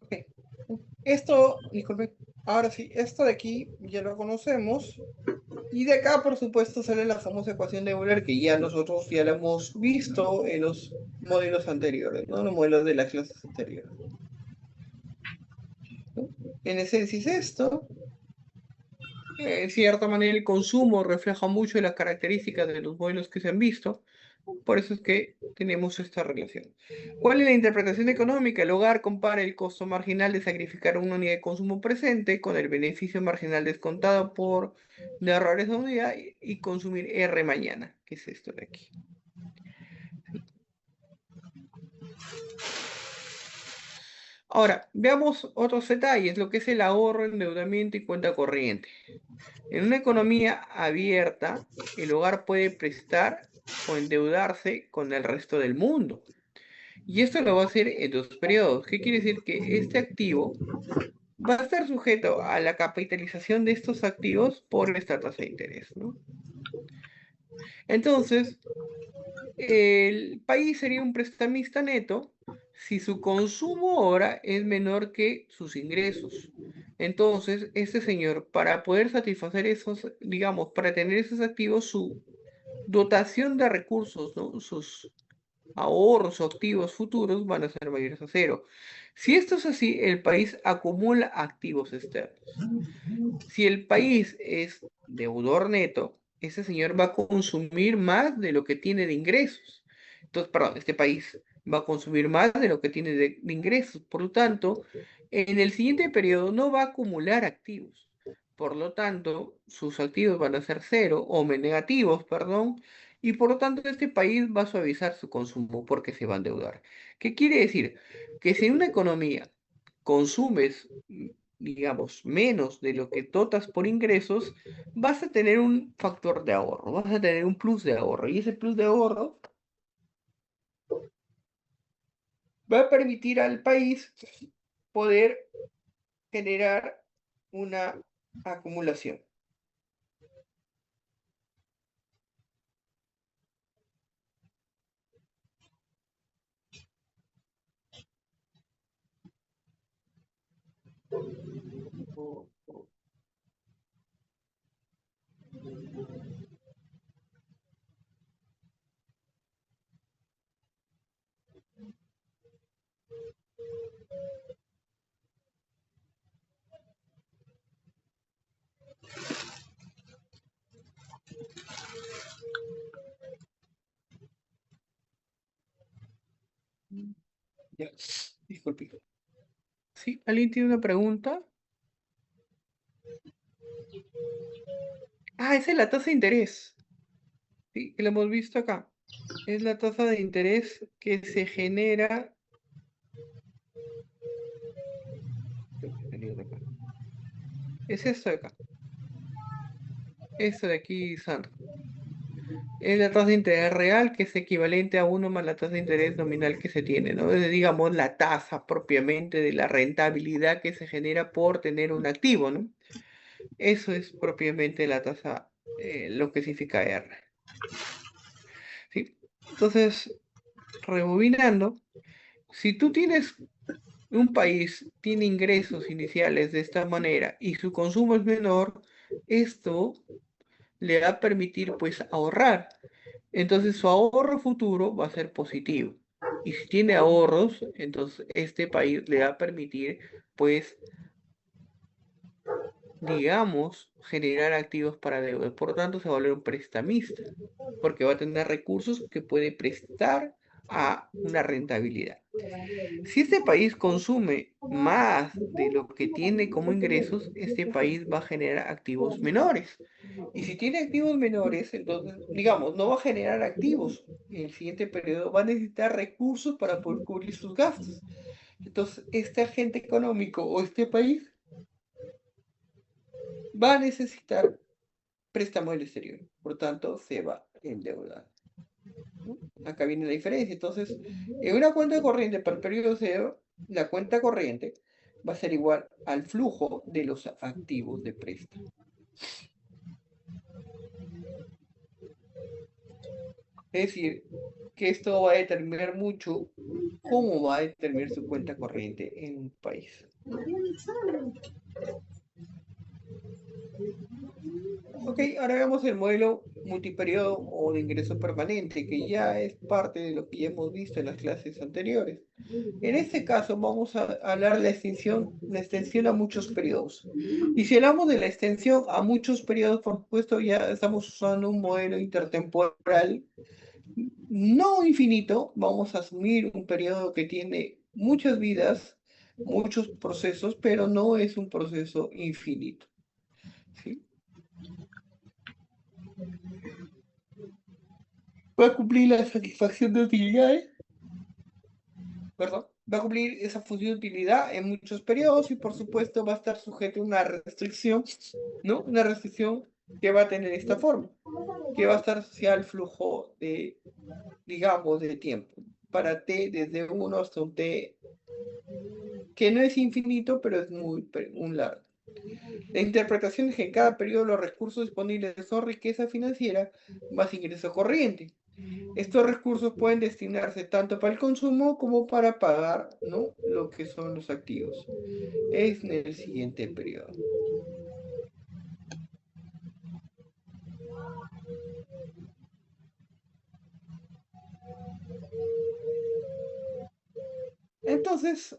Ok. Esto, disculpe, ahora sí, esto de aquí ya lo conocemos. Y de acá, por supuesto, sale la famosa ecuación de Euler que ya nosotros ya la hemos visto en los modelos anteriores, ¿no? Los modelos de las clases anteriores, ¿no? En esencia es esto. En cierta manera, el consumo refleja mucho las características de los modelos que se han visto. Por eso es que tenemos esta relación. ¿Cuál es la interpretación económica? El hogar compara el costo marginal de sacrificar una unidad de consumo presente con el beneficio marginal descontado por de ahorrar esa unidad y consumir R mañana, que es esto de aquí. Ahora, veamos otros detalles, lo que es el ahorro, endeudamiento y cuenta corriente. En una economía abierta, el hogar puede prestar o endeudarse con el resto del mundo. Y esto lo va a hacer en dos periodos. ¿Qué quiere decir? Que este activo va a estar sujeto a la capitalización de estos activos por esta tasa de interés, ¿no? Entonces, el país sería un prestamista neto si su consumo ahora es menor que sus ingresos. Entonces, este señor, para poder satisfacer esos, digamos, para tener esos activos, su dotación de recursos, ¿no? Sus ahorros o activos futuros van a ser mayores a cero. Si esto es así, el país acumula activos externos. Si el país es deudor neto, ese señor va a consumir más de lo que tiene de ingresos. Entonces, perdón, este país va a consumir más de lo que tiene de ingresos. Por lo tanto, en el siguiente periodo no va a acumular activos. Por lo tanto, sus activos van a ser cero o negativos, perdón, y por lo tanto este país va a suavizar su consumo porque se va a endeudar. ¿Qué quiere decir? Que si en una economía consumes digamos, menos de lo que dotas por ingresos, vas a tener un factor de ahorro, vas a tener un plus de ahorro. Y ese plus de ahorro va a permitir al país poder generar una acumulación. Ya, disculpe. ¿Sí? ¿Alguien tiene una pregunta? Ah, esa es la tasa de interés. Sí, que lo hemos visto acá. Es la tasa de interés que se genera. Es esto de acá. Esto de aquí, Sandra. Es la tasa de interés real, que es equivalente a uno más la tasa de interés nominal que se tiene, ¿no? Es, digamos, la tasa propiamente de la rentabilidad que se genera por tener un activo, ¿no? Eso es propiamente la tasa, lo que significa R. ¿Sí? Entonces, rebobinando, si tú tienes un país, tiene ingresos iniciales de esta manera y su consumo es menor, esto le va a permitir pues ahorrar. Entonces su ahorro futuro va a ser positivo. Y si tiene ahorros, entonces este país le va a permitir pues digamos generar activos para deuda. Por lo tanto se va a volver un prestamista porque va a tener recursos que puede prestar a una rentabilidad. Si este país consume más de lo que tiene como ingresos, este país va a generar activos menores. Y si tiene activos menores, entonces, digamos, no va a generar activos. En el siguiente periodo va a necesitar recursos para poder cubrir sus gastos. Entonces, este agente económico o este país va a necesitar préstamo del exterior. Por tanto, se va a endeudar. ¿No? Acá viene la diferencia. Entonces, en una cuenta corriente para el periodo cero, la cuenta corriente va a ser igual al flujo de los activos de préstamo. Es decir, que esto va a determinar mucho cómo va a determinar su cuenta corriente en un país. Ok, ahora veamos el modelo multiperiodo o de ingreso permanente, que ya es parte de lo que ya hemos visto en las clases anteriores. En este caso vamos a hablar de la extensión a muchos periodos. Y si hablamos de la extensión a muchos periodos, por supuesto, ya estamos usando un modelo intertemporal no infinito. Vamos a asumir un periodo que tiene muchas vidas, muchos procesos, pero no es un proceso infinito. ¿Sí? Va a cumplir la satisfacción de utilidades, perdón, va a cumplir esa función de utilidad en muchos periodos y por supuesto va a estar sujeto a una restricción, ¿no? Una restricción que va a tener esta forma, que va a estar asociada al flujo de, digamos, de tiempo, para t desde 1 hasta un t que no es infinito, pero es muy largo. La interpretación es que en cada periodo los recursos disponibles son riqueza financiera más ingreso corriente. Estos recursos pueden destinarse tanto para el consumo como para pagar, ¿no?, lo que son los activos. Es en el siguiente periodo. Entonces,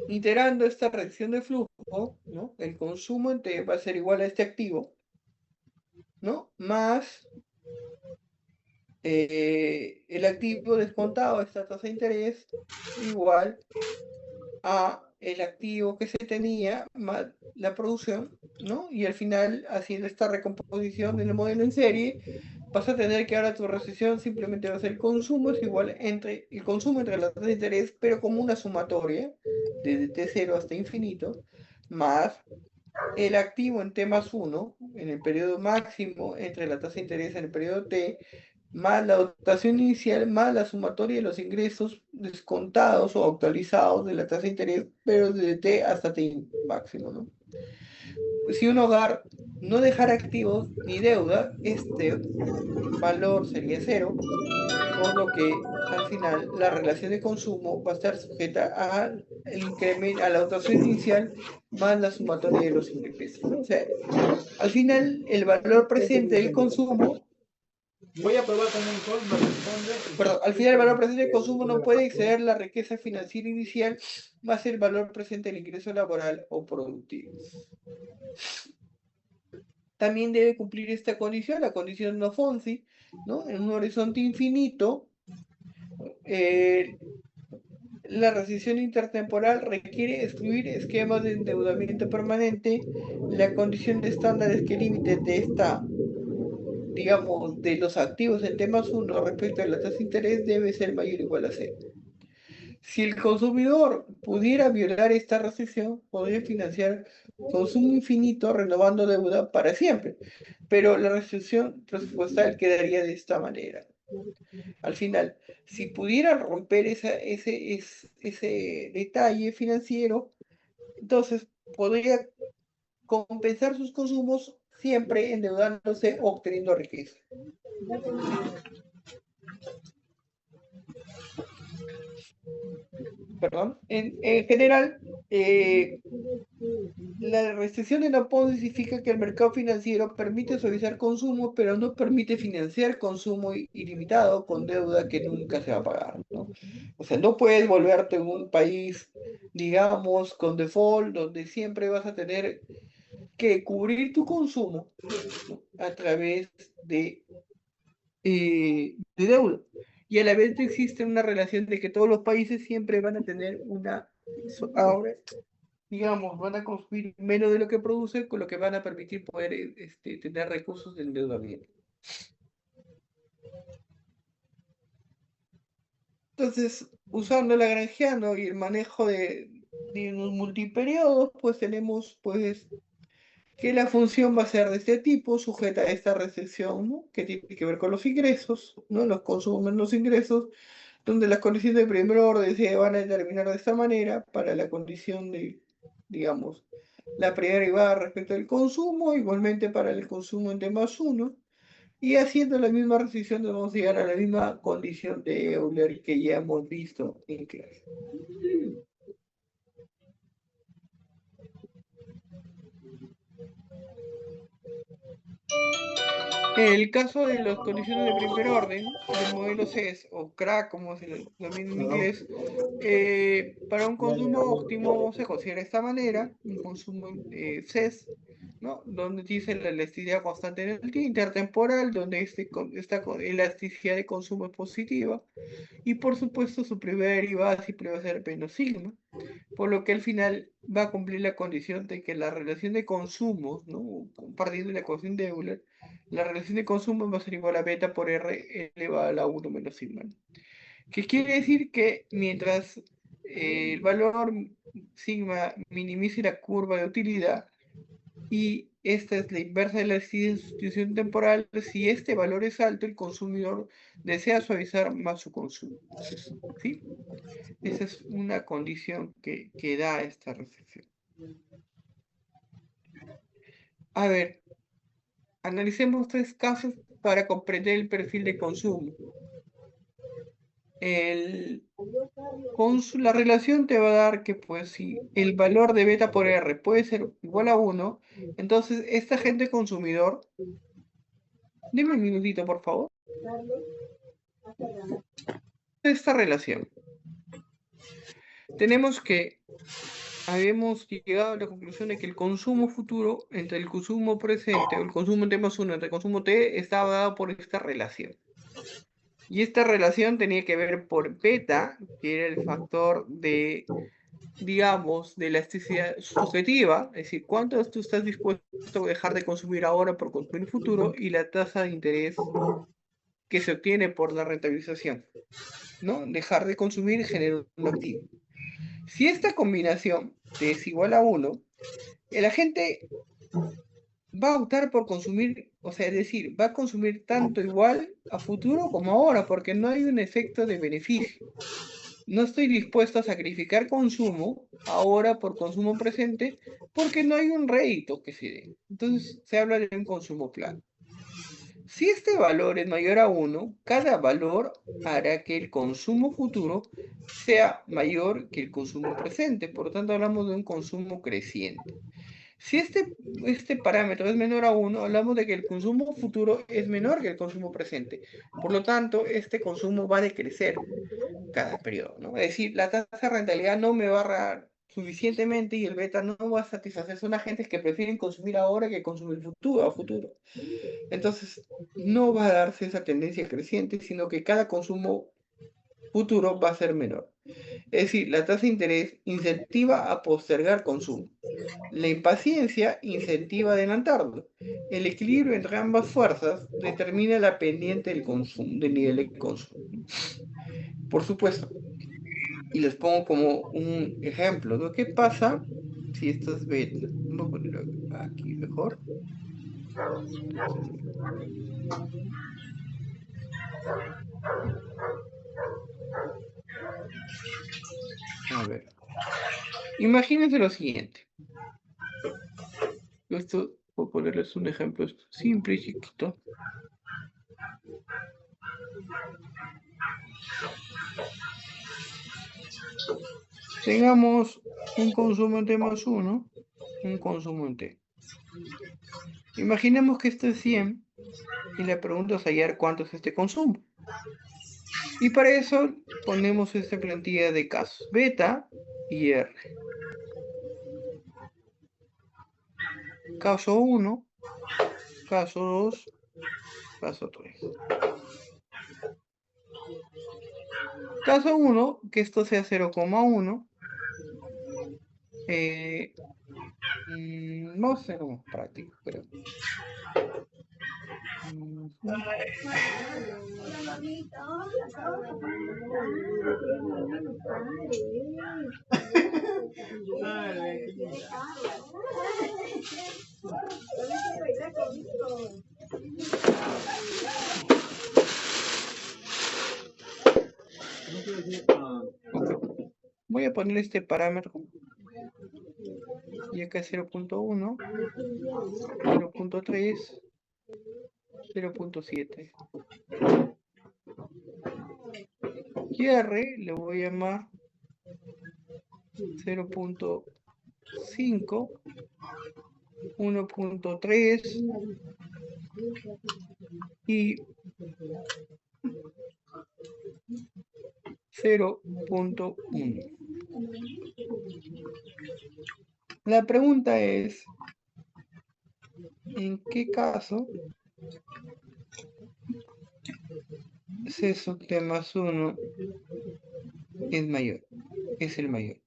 integrando esta reacción de flujo, ¿no?, el consumo en T va a ser igual a este activo, ¿no?, más el activo descontado, esta tasa de interés, igual a el activo que se tenía más la producción, ¿no? Y al final, haciendo esta recomposición del modelo en serie, vas a tener que ahora tu recesión simplemente va a ser el consumo, es igual entre el consumo entre las tasas de interés, pero como una sumatoria, desde T0 hasta infinito, más el activo en T más 1, en el periodo máximo entre la tasa de interés en el periodo T, más la dotación inicial, más la sumatoria de los ingresos descontados o actualizados de la tasa de interés, pero desde T hasta T máximo, ¿no? Si un hogar no dejara activos ni deuda, este valor sería cero, por lo que al final la relación de consumo va a estar sujeta al incremento, a la dotación inicial más la sumatoria de los ingresos, ¿no? O sea, al final el valor presente del consumo, Voy a probar con un call, me responde. perdón, al final el valor presente del consumo no puede exceder la riqueza financiera inicial más el valor presente del ingreso laboral o productivo. También debe cumplir esta condición, la condición no FONSI, ¿no? En un horizonte infinito, la rescisión intertemporal requiere excluir esquemas de endeudamiento permanente. La condición estándar es que el límite de esta, digamos, de los activos en temas 1 respecto a la tasa de interés debe ser mayor o igual a cero. Si el consumidor pudiera violar esta restricción, podría financiar consumo infinito renovando deuda para siempre, pero la restricción presupuestal quedaría de esta manera. Al final, si pudiera romper ese detalle financiero, entonces podría compensar sus consumos siempre endeudándose o obteniendo riqueza. Perdón. En general, la restricción de la PON significa que el mercado financiero permite suavizar consumo, pero no permite financiar consumo ilimitado con deuda que nunca se va a pagar, ¿no? O sea, no puedes volverte en un país, digamos, con default, donde siempre vas a tener que cubrir tu consumo, ¿no?, a través de deuda. Y a la vez existe una relación de que todos los países siempre van a tener ahora, digamos, van a consumir menos de lo que produce, con lo que van a permitir poder tener recursos de endeudamiento. Entonces, usando el Lagrangiano y el manejo de los multiperiodos, pues tenemos pues que la función va a ser de este tipo, sujeta a esta restricción, ¿no?, que tiene que ver con los ingresos, ¿no?, los consumos menos los ingresos, donde las condiciones de primer orden se van a determinar de esta manera para la condición de, digamos, la primera derivada respecto al consumo, igualmente para el consumo en T más 1, Y haciendo la misma restricción nos vamos a llegar a la misma condición de Euler que ya hemos visto en clase. El caso de las condiciones de primer orden del modelo CES o CRAC, como se le denomina en inglés, para un consumo óptimo se considera de esta manera, un consumo CES, ¿no? Donde dice la elasticidad constante en el tiempo intertemporal, donde esta elasticidad de consumo es positiva, y por supuesto su primera derivada siempre va a ser menos sigma, por lo que al final va a cumplir la condición de que la relación de consumos, ¿no? Partiendo de la ecuación de Euler, la relación de consumo va a ser igual a beta por R elevado a la 1 menos sigma, ¿no? Que quiere decir que mientras el valor sigma minimice la curva de utilidad, y esta es la inversa de la sustitución temporal, si este valor es alto, el consumidor desea suavizar más su consumo. ¿Sí? Esa es una condición que da esta restricción. A ver, analicemos 3 casos para comprender el perfil de consumo. La relación te va a dar que, pues, si el valor de beta por R puede ser igual a 1, entonces este agente consumidor, dime un minutito, por favor, esta relación. Tenemos que habíamos llegado a la conclusión de que el consumo futuro entre el consumo presente o el consumo T más 1 entre el consumo T estaba dado por esta relación. Y esta relación tenía que ver por beta, que era el factor de, digamos, de elasticidad subjetiva, es decir, cuánto tú estás dispuesto a dejar de consumir ahora por consumir futuro, y la tasa de interés que se obtiene por la rentabilización, ¿no? Dejar de consumir genera un activo. Si esta combinación T es igual a 1, el agente va a optar por consumir, o sea, es decir, va a consumir tanto igual a futuro como ahora, porque no hay un efecto de beneficio. No estoy dispuesto a sacrificar consumo ahora por consumo presente, porque no hay un rédito que se dé. Entonces se habla de un consumo plano. Si este valor es mayor a 1, cada valor hará que el consumo futuro sea mayor que el consumo presente. Por lo tanto, hablamos de un consumo creciente. Si este parámetro es menor a 1, hablamos de que el consumo futuro es menor que el consumo presente. Por lo tanto, este consumo va a decrecer cada periodo, ¿no? Es decir, la tasa de rentabilidad no me va a dar suficientemente y el beta no va a satisfacer. Son agentes que prefieren consumir ahora que consumir a futuro. Entonces, no va a darse esa tendencia creciente, sino que cada consumo futuro va a ser menor. Es decir, la tasa de interés incentiva a postergar consumo. La impaciencia incentiva a adelantarlo. El equilibrio entre ambas fuerzas determina la pendiente del consumo, del nivel de consumo. Por supuesto. Y les pongo como un ejemplo, ¿no? ¿Qué pasa si esto es beta? Voy a ponerlo aquí mejor. A ver. Imagínense lo siguiente. Esto, voy a ponerles un ejemplo simple y chiquito. Tengamos un consumo en T más 1, un consumo en T. Imaginemos que esto es 100 y la pregunta es hallar cuánto es este consumo. Y para eso ponemos esta plantilla de casos, beta y R. Caso 1, caso 2, caso 3. Caso 1, que esto sea 0,1. Vamos a hacer más práctico, creo. Voy a poner este parámetro y acá 0.1, 0.3, 0.7. Cierre le voy a llamar 0.5, 1.3 y 0.1. La pregunta es, ¿en qué caso C sub t más 1 es mayor? Es el mayor.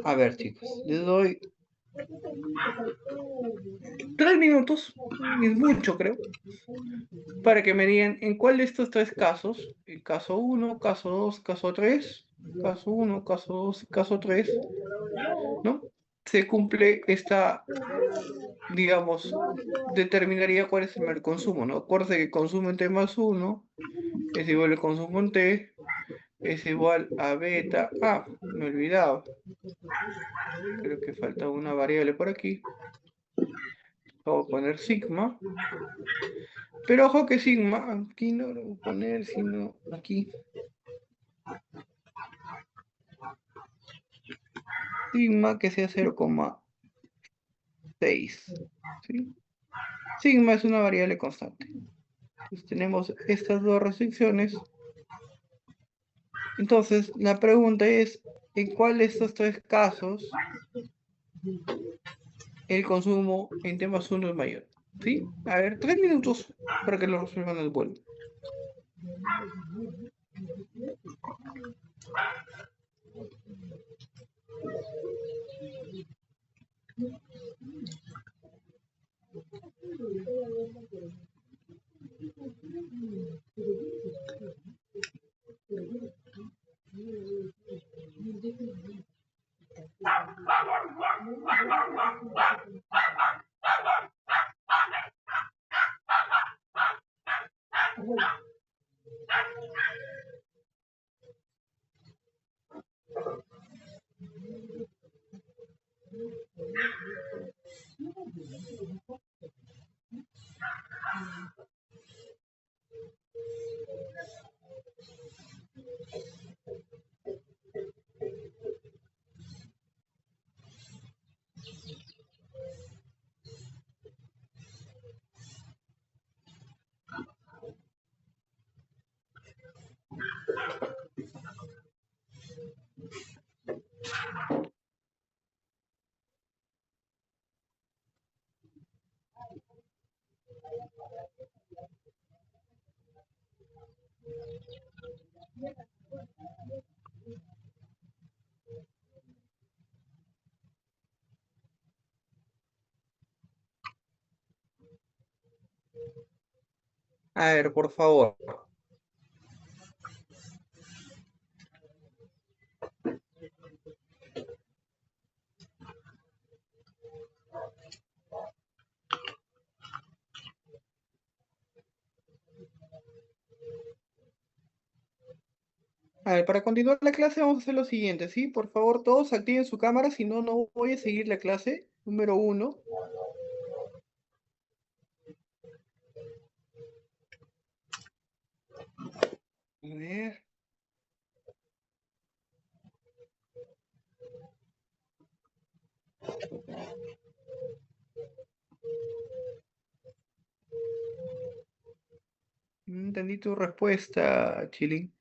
A ver, chicos, les doy 3 minutos, es mucho creo, para que me digan en cuál de estos tres casos, el caso 1, caso 2, caso 3, caso 1, caso 2, caso 3, ¿no? Se cumple esta, digamos, determinaría cuál es el mayor consumo, ¿no? Acuérdense que consumo en T más 1 es igual al consumo en T, es igual a beta, me he olvidado, creo que falta una variable por aquí, voy a poner sigma, pero ojo que sigma, aquí no lo voy a poner, sino aquí, sigma que sea 0,6, ¿sí? Sigma es una variable constante. Entonces tenemos estas dos restricciones. Entonces la pregunta es, ¿en cuál de estos tres casos el consumo en T más 1 es mayor? ¿Sí? A ver, 3 minutos para que lo resuelvan al vuelo. A ver, por favor. A ver, para continuar la clase vamos a hacer lo siguiente, ¿sí? Por favor, todos activen su cámara, si no, no voy a seguir la clase. Número 1. A ver. No entendí tu respuesta, Chilling.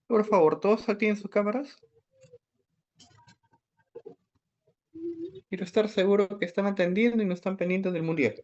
Por favor, todos activen sus cámaras. Quiero estar seguro que están atendiendo y no están pendientes del mundial.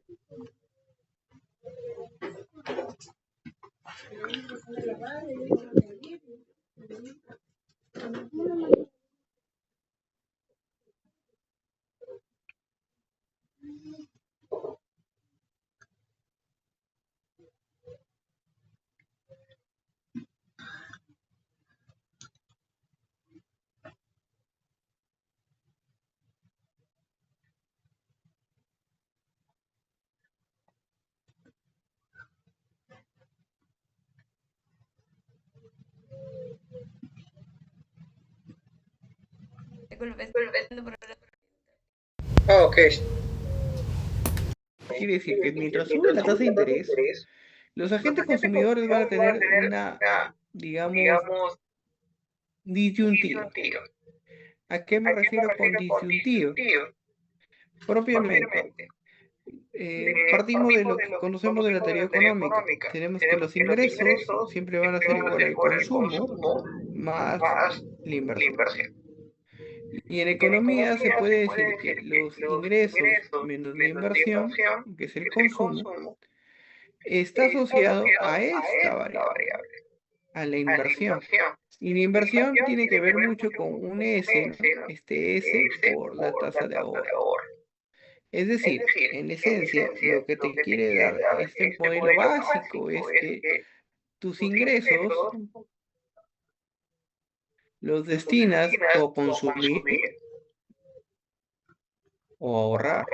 Ah, ok. Quiere decir que mientras sube la tasa de interés, los agentes consumidores van a tener una, digamos, disyuntiva. ¿A qué me refiero con disyuntiva? Propiamente, partimos de lo que conocemos de la teoría económica. Tenemos que los ingresos siempre van a ser igual al consumo más la inversión. Y en economía se puede decir que los ingresos menos la inversión, que es el consumo, está asociado a esta variable, a la inversión. Y la inversión tiene que ver mucho con un S, ¿no? Este S por la tasa de ahorro. Es decir, en esencia, lo que te quiere dar este modelo básico es que tus ingresos los destinas o a consumir o a ahorrar,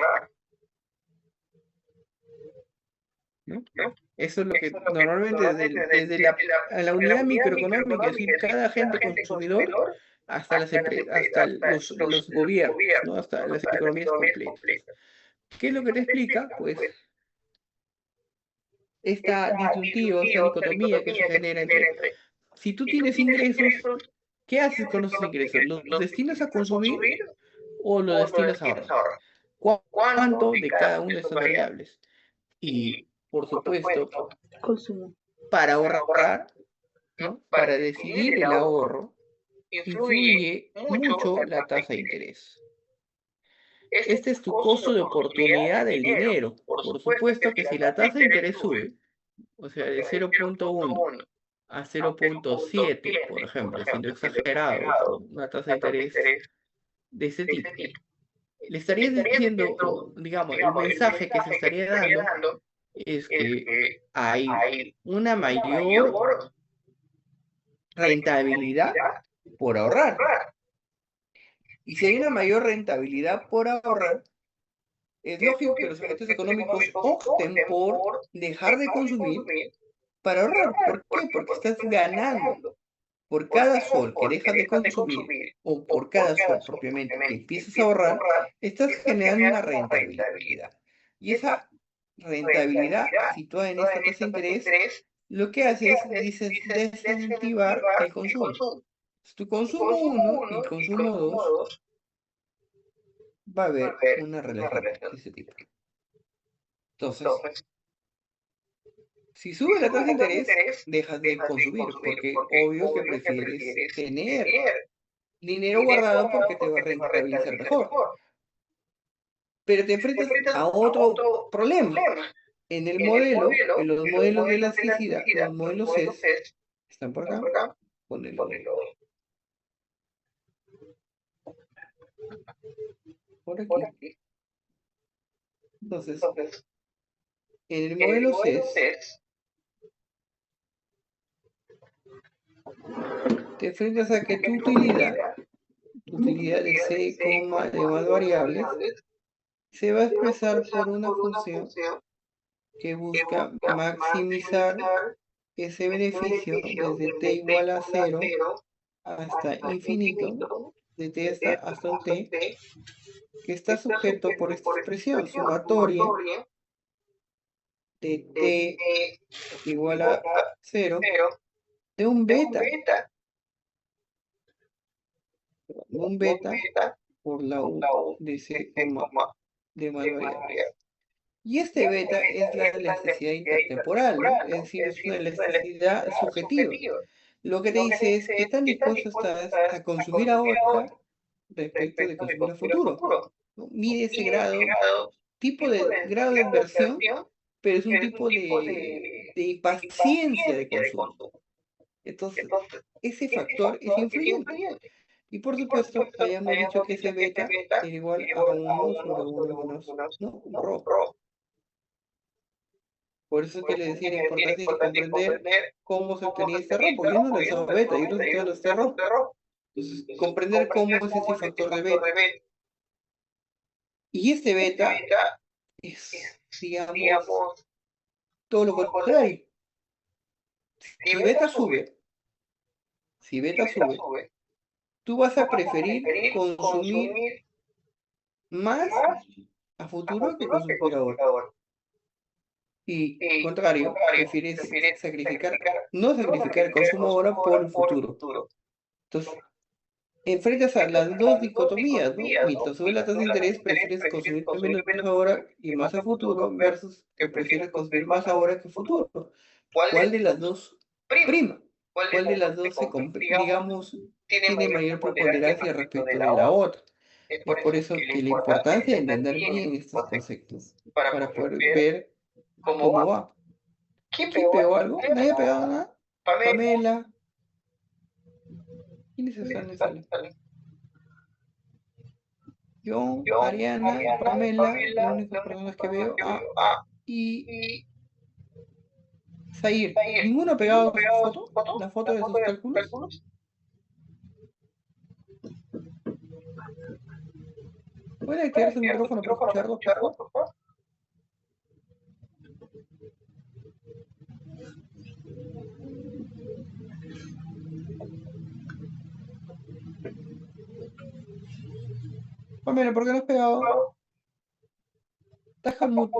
¿no? Eso es lo que normalmente desde la unidad microeconómica, es decir, cada agente consumidor, hasta hasta los gobiernos, ¿no? Hasta las economías completas. ¿Qué es lo que te explica? Pues esta disyuntiva, esta dicotomía que se genera entre, si tú tienes ingresos, ¿qué haces con esos ingresos? ¿Los destinas a consumir o los destinas a ahorrar? ¿Cuánto de cada una de estas variables? Y, por supuesto, Consumo. para ahorrar, ¿no? Para decidir el ahorro, influye mucho la tasa de interés. Este es tu costo de oportunidad del dinero. Por supuesto que si la tasa de interés sube, o sea, de 0,1 a 0,7, por ejemplo, siendo exagerados, ¿no? Una tasa de interés de ese tipo, le estarías diciendo, o digamos, el mensaje que se estaría dando es que hay una mayor rentabilidad por ahorrar. Y si hay una mayor rentabilidad por ahorrar, es lógico que los agentes económicos opten por dejar de consumir para ahorrar. ¿Por qué? Porque estás ganando. Por cada sol que dejas de consumir o por cada sol propiamente que empiezas a ahorrar, estás generando una rentabilidad. Y esa rentabilidad situada en esta tasa de interés, lo que hace es desincentivar el consumo. Tu consumo uno y consumo 2 va a haber una relación de ese tipo. Entonces, si sube la tasa de interés, dejas de consumir, porque obvio que prefieres tener dinero guardado porque te va a rentabilizar mejor. Pero te enfrentas a otro problema. En el modelo, en los modelos de elasticidad, los modelos CES, están por acá, ponelo por aquí. Entonces, en el modelo CES, te enfrentas a que tu utilidad de C, de más variables, se va a expresar por una función que busca maximizar ese beneficio desde t igual a 0 hasta infinito, de t hasta un t, que está sujeto por esta expresión sumatoria de t igual a 0 de un beta por la u de c, de más variables. Y este beta es la elasticidad intertemporal, ¿no? Es decir, es una elasticidad subjetiva. Lo que te dice es qué tan dispuesto estás a consumir ahora respecto de consumir a futuro, ¿no? Mide ese tipo de grado de inversión, pero es un tipo de paciencia de consumo. Entonces, ese factor es influyente. Y por supuesto, habíamos dicho que ese beta era igual a 1 sobre 1 menos, ¿no? Rho. Por eso es que le decía la importancia de comprender cómo se obtenía este ROM, porque yo no le usaba beta, yo no estaba este ROM. Entonces, comprender cómo es ese factor de beta. Y este beta es, digamos, todo lo contrario. Si beta sube, tú vas a preferir consumir más a futuro que consumir ahora. Y contrario, prefieres no sacrificar el consumo ahora por el futuro. Entonces, enfrentas a las dos dicotomías, ¿no? Mientras sube la tasa de interés, prefieres consumir menos ahora y más a futuro, versus que prefieres consumir más ahora que futuro. ¿Cuál de las dos prima? ¿Cuál de las dos digamos, tiene mayor preponderancia respecto de la otra? Es por eso que la importancia de entender bien estos conceptos para poder ver cómo va. ¿Quién pegó algo? ¿Nadie ha pegado nada? Pamela. ¿Quiénes están en la sala? Yo, Ariana, Pamela, las únicas personas que veo. Y Zair. ¿Ninguno ha pegado su foto? ¿La foto de sus cálculos? ¿Puede activar su micrófono para escucharlos, por favor? Pamela, ¿por qué no has pegado? Deja el mute.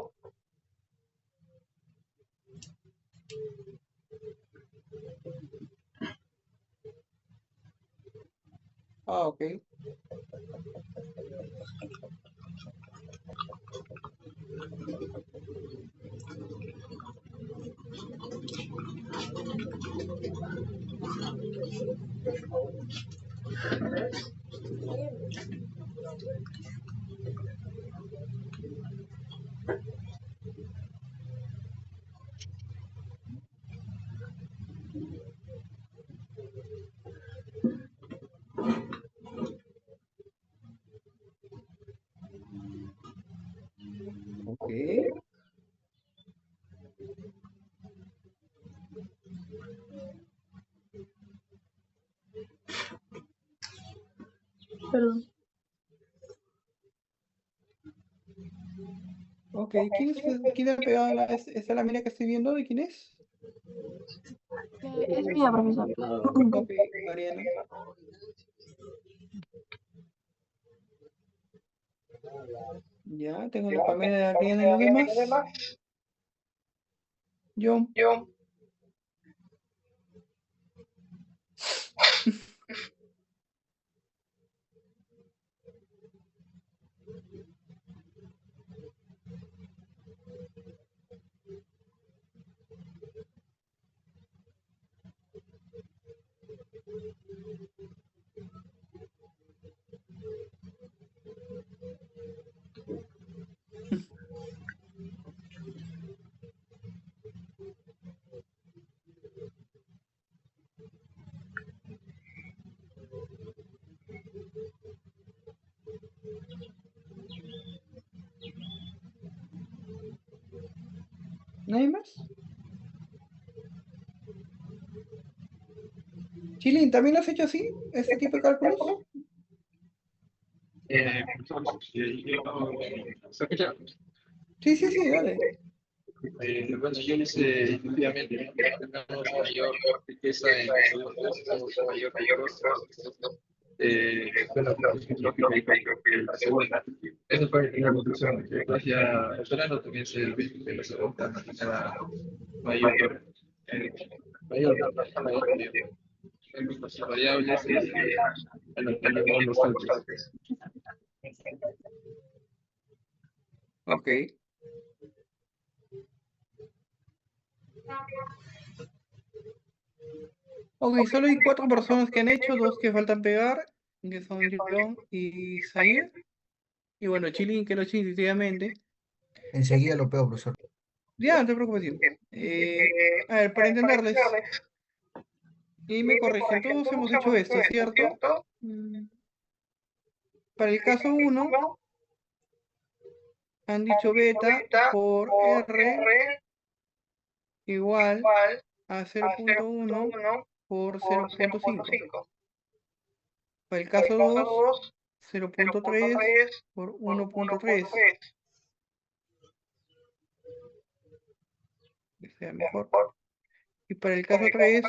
Ok. Ok. Perdón. Ok, ¿quién ha pegado esa lámina que estoy viendo? ¿De quién es? Es mía, profesor. Ok, Ariana. Ya, tengo la Pamela de Ariana y los demás. Yo. ¿Nadie más? Chilín, ¿también lo has hecho así? ¿Este tipo de cálculos? ¿Se escucha? Sí, dale. Bueno, yo hice efectivamente, tenemos mayor riqueza en productos, mayor costo. Bueno, lógica y la segunda. Esa fue la conclusión. Después ya el verano también se ve que la segunda era mayor, mayor en las variables y en los cálculos. Ok. Ok, solo hay 4 personas que han hecho, 2 que faltan pegar, que son John y Zair. Y bueno, Chilín que lo hecho intuitivamente. Enseguida lo pego, profesor. Ya, no te preocupes, tío. A ver, para entenderles, y me corrigen, todos hemos hecho esto, ¿cierto? Para el caso 1, han dicho beta por R igual a 0.1 por 0.5. Para el caso 2, 0.3 por 1.3. Que sea mejor. Y para el caso 3,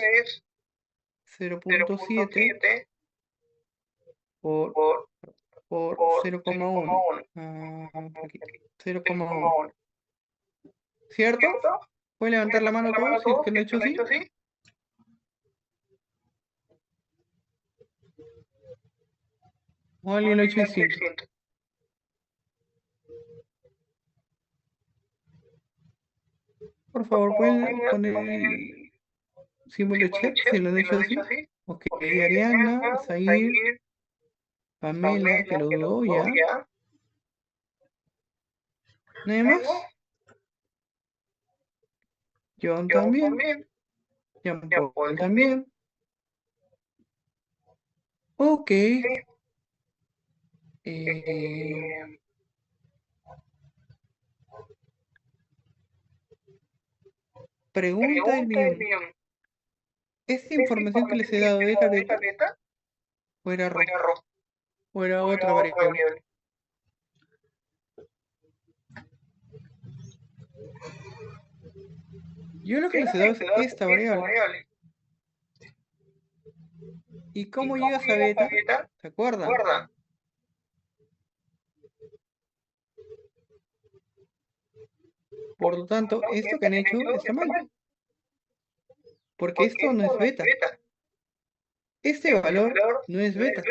0.7 por, por 0,1. Aquí, 0,1. ¿Cierto? ¿Pueden levantar la mano todos si es que lo he hecho así? ¿O alguien lo ha hecho distinto? Por favor, ¿pueden poner el símbolo de chat si lo han hecho así? Ok, Ariana, Zair, Pamela, que lo dudó ya. ¿Nadie más? John también. Jean Paul también. Ok. Pregunta del millón. ¿Esta información que les he dado era beta? ¿O era RO? ¿O era otra variable? Yo lo que les he dado es esta variable. ¿Y cómo llegas a beta? ¿Se acuerdan? Por lo tanto, esto que han hecho está mal. Porque esto no es beta. Este valor no es beta.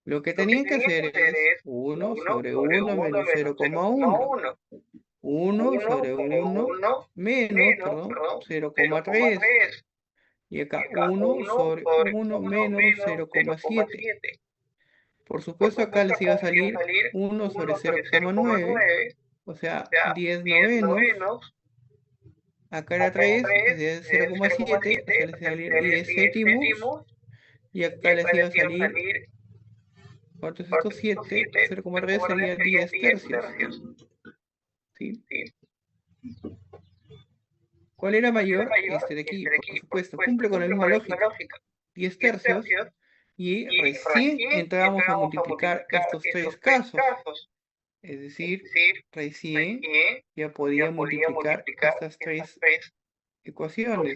Lo que tenían que hacer es 1 sobre 1 menos 0,1. 1 sobre 1 menos, perdón, 0,3. Y acá 1 sobre 1 menos 0,7. Por supuesto acá les iba a salir 1 sobre 0,9, o sea, 10 novenos. Acá era 3, es de 0,7, o sea, les iba a salir 10 séptimos. Y acá les iba a salir, ¿cuánto es esto? 7, 0,3 sería 10 tercios. ¿Sí? ¿Cuál era mayor? Este de aquí, por supuesto. Cumple con la misma lógica. 10 tercios. Y recién entrábamos a multiplicar estos tres casos. Es decir, recién ya podía multiplicar estas tres ecuaciones.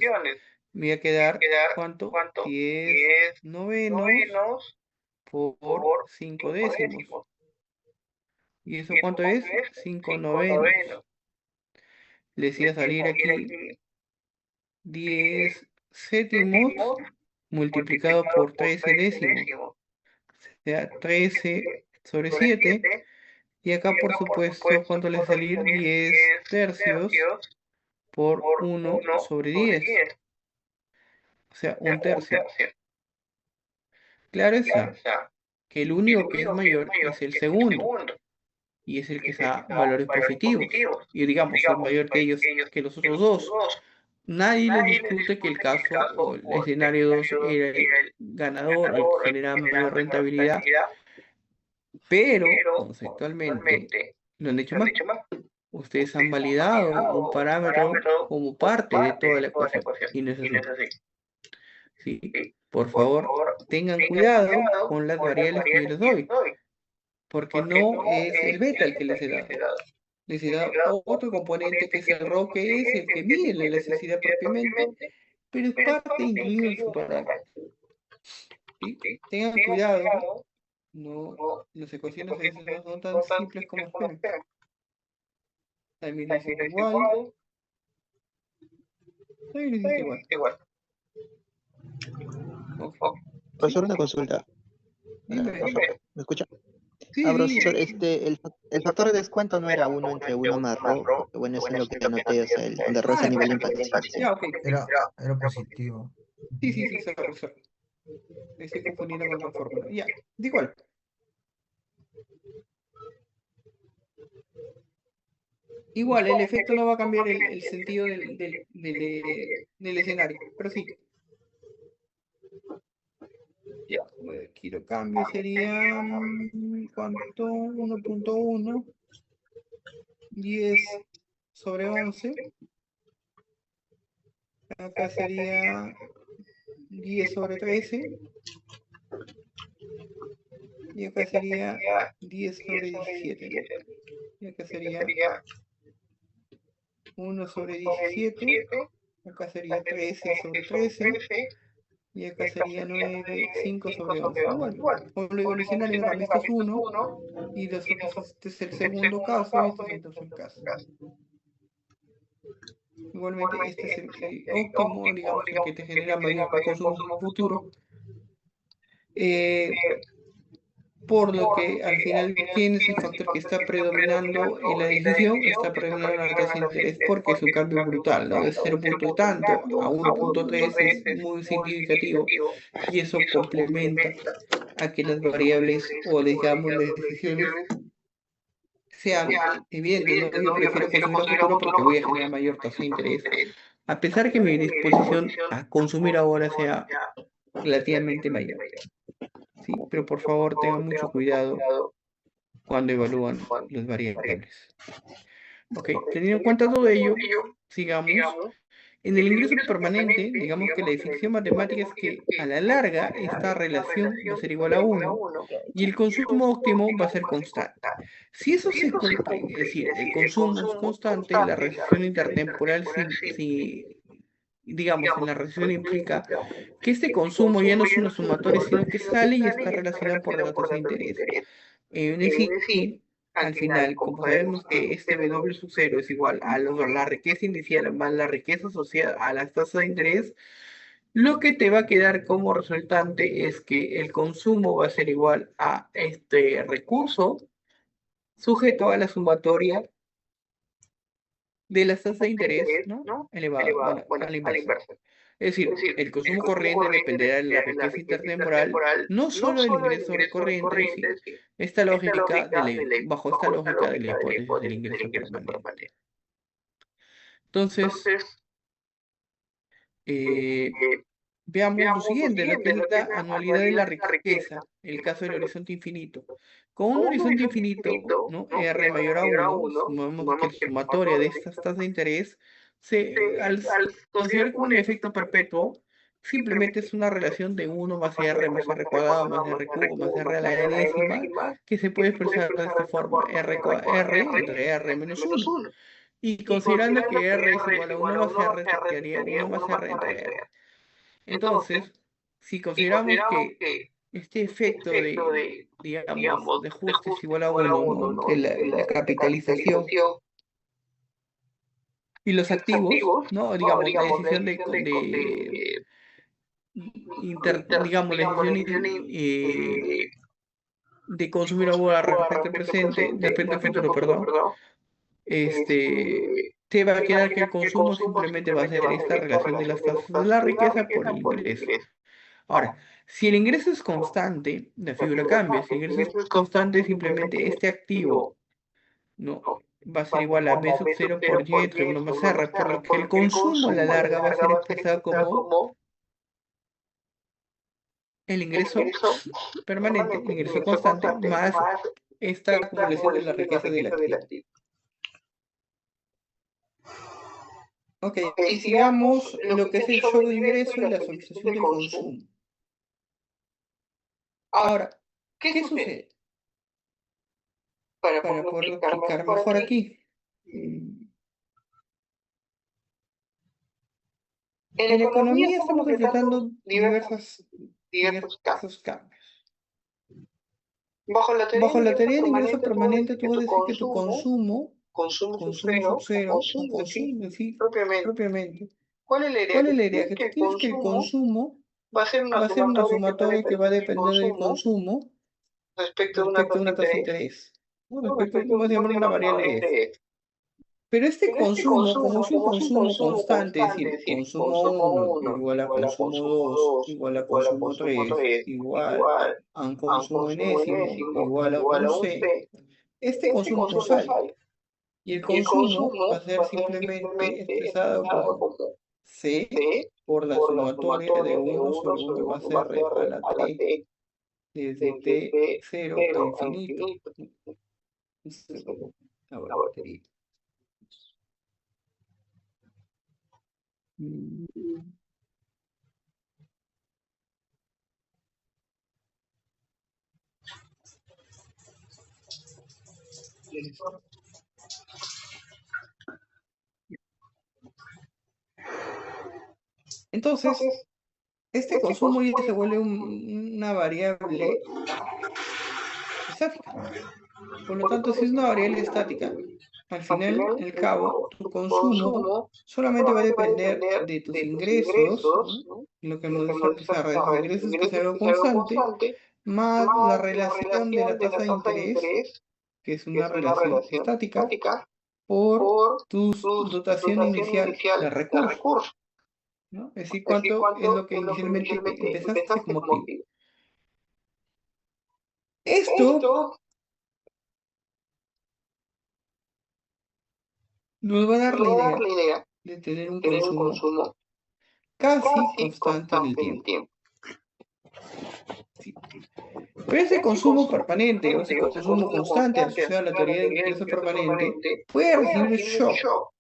Me iba a quedar, ¿cuánto? 10 novenos por 5 décimos. ¿Y eso cuánto es? 5 novenos. Les iba a salir aquí 10 séptimos multiplicado por 13 décimos. O sea, 13 sobre 7. Y acá, por supuesto, ¿cuánto les va a salir? 10 tercios por 1 sobre 10. O sea, un tercio. Claro está que el único que es mayor es el segundo. Y es el que da valores positivos. Y digamos, es mayor que ellos, que los otros dos. Nadie les discute que el caso o el escenario 2 era el ganador o el que genera mayor rentabilidad. Pero, conceptualmente, lo han hecho mal. Ustedes han validado un parámetro como parte de toda la ecuación. Y no es así. ¿Sí? Por favor, tengan cuidado con las variables que yo les doy. Porque no es el beta el que les he dado. Les he dado otro componente que es el RO, que es el que mide la elasticidad propiamente, pero es parte incluido en su parámetro. ¿Sí? Tengan cuidado. No, las ecuaciones a veces no son tan simples como esperan. También lo hiciste igual. También lo hiciste igual. Ok. Profesor, una consulta. Dime. ¿Me escucha? Sí, Profesor, sí. el factor de descuento no era 1 entre 1 más RO, porque bueno, eso es lo que anoté, o sea, el de RO es a nivel de insatisfacción. Ya, ok. Era positivo. Sí, sorry. Me estoy confundiendo con otra fórmula. Ya, da igual. Igual, el efecto no va a cambiar el sentido del escenario, pero sí. Ya, aquí lo cambio, sería, ¿cuánto? 1.1, 10 sobre 11. Acá sería 10 sobre 13. Y acá sería 10 sobre 17. Y acá sería 1 sobre 17. Acá sería 13 sobre 13. Y acá sería 9, 5 sobre 11. Igual, código originario en herramienta es 1. Y este es el segundo caso y este es el tercer caso. Igualmente, este es el óptimo, digamos, el que te genera mayor consumo futuro. Por lo que al final, ¿quién es el factor que está predominando en la decisión? Está predominando la tasa de interés porque es un cambio brutal, ¿no? De 0 punto tanto a 1.3 es muy significativo y eso complementa a que las variables o digamos las decisiones sean evidentes, ¿no? Yo prefiero consumir a futuro porque voy a generar mayor tasa de interés, a pesar que mi disposición a consumir ahora sea relativamente mayor, ¿sí? Pero por favor tengan mucho cuidado cuando evalúan las variables. Ok, teniendo en cuenta todo ello, sigamos. En el ingreso permanente, digamos que la definición matemática es que a la larga esta relación va a ser igual a 1 y el consumo óptimo va a ser constante. Si eso se cumple, es decir, el consumo es constante, la recesión intertemporal, digamos, en la recesión implica que este consumo ya no es una sumatoria, sino que sale y está relacionado por la tasa de interés. Es decir, al final, como sabemos que este W sub 0 es igual a la riqueza inicial más la riqueza asociada a las tasas de interés, lo que te va a quedar como resultante es que el consumo va a ser igual a este recurso sujeto a la sumatoria de las tasas de interés, ¿no? Elevado, bueno, a la inversa. Es decir, el consumo corriente dependerá de la riqueza intertemporal, no solo del ingreso recurrente en sí. Bajo esta lógica de la hipótesis del ingreso permanente. Entonces, veamos lo siguiente, lo que es la anualidad de la riqueza, el caso del horizonte infinito. Con un horizonte infinito, ¿no? R mayor a 1, sumamos que la sumatoria de estas tasas de interés, al considerar como un efecto perpetuo, simplemente es una relación de 1 más R cuadrado más R cubo más R a la enésima, que se puede expresar de esta forma, R entre R menos 1. Y considerando que R es igual a 1 más R, te quedaría 1 más R entre R. Entonces, si consideramos que este efecto de, digamos, de ajuste es igual a 1, ¿no? Entre la capitalización y los activos, ¿no? Digamos, la decisión digamos, la decisión de consumir ahora respecto al presente, respecto al futuro, perdón, te va a quedar que el consumo simplemente va a ser esta relación de las tasas de la riqueza por el ingreso. Ahora, si el ingreso es constante, la figura cambia. Si el ingreso es constante, simplemente este activo, ¿no? Va a ser igual a B sub 0 por Y entre 1 más R, por lo que el consumo a la larga va a ser expresado como el ingreso permanente, el ingreso constante, más esta acumulación de la riqueza del activo. Ok, y sigamos lo que es el shock de ingreso y la solicitud del consumo. Ahora, ¿qué sucede? Para poderlo explicar mejor aquí. En la economía estamos enfrentando diversos cambios. Bajo la teoría del ingreso permanente, tú vas a decir que tu consumo sub cero, o consumo en sí, propiamente. ¿Cuál es la idea? Que tú tienes que el consumo va a ser una sumatoria que va a depender del consumo respecto a una tasa de interés. ¿No? Respecto, vamos a llamar una variable F. Pero este consumo, como es un consumo constante, es decir, consumo 1 igual a consumo 2, igual a consumo 3, igual a un consumo enésimo, igual a un C, este consumo no sale. Y el consumo va a ser simplemente expresado como C por la sumatoria de 1 sobre 1 más R a la T, desde T0 a infinito. La batería. Entonces, este consumo ya se vuelve una variable estática. Por lo tanto, si es una variable estática, al final, al cabo, tu consumo solamente va a depender de tus ingresos, ¿no? Lo que hemos dicho al empezar, de tus ingresos, que es algo constante, más la relación de la tasa de interés, que es una relación estática, por tu dotación inicial de recursos, ¿no? Es decir, cuánto es lo que inicialmente empezaste como activo. Esto nos va a dar la idea de tener un consumo casi constante en el tiempo. Sí. Pero ese consumo permanente o ese consumo constante asociado a la teoría de ingreso permanente puede recibir shock,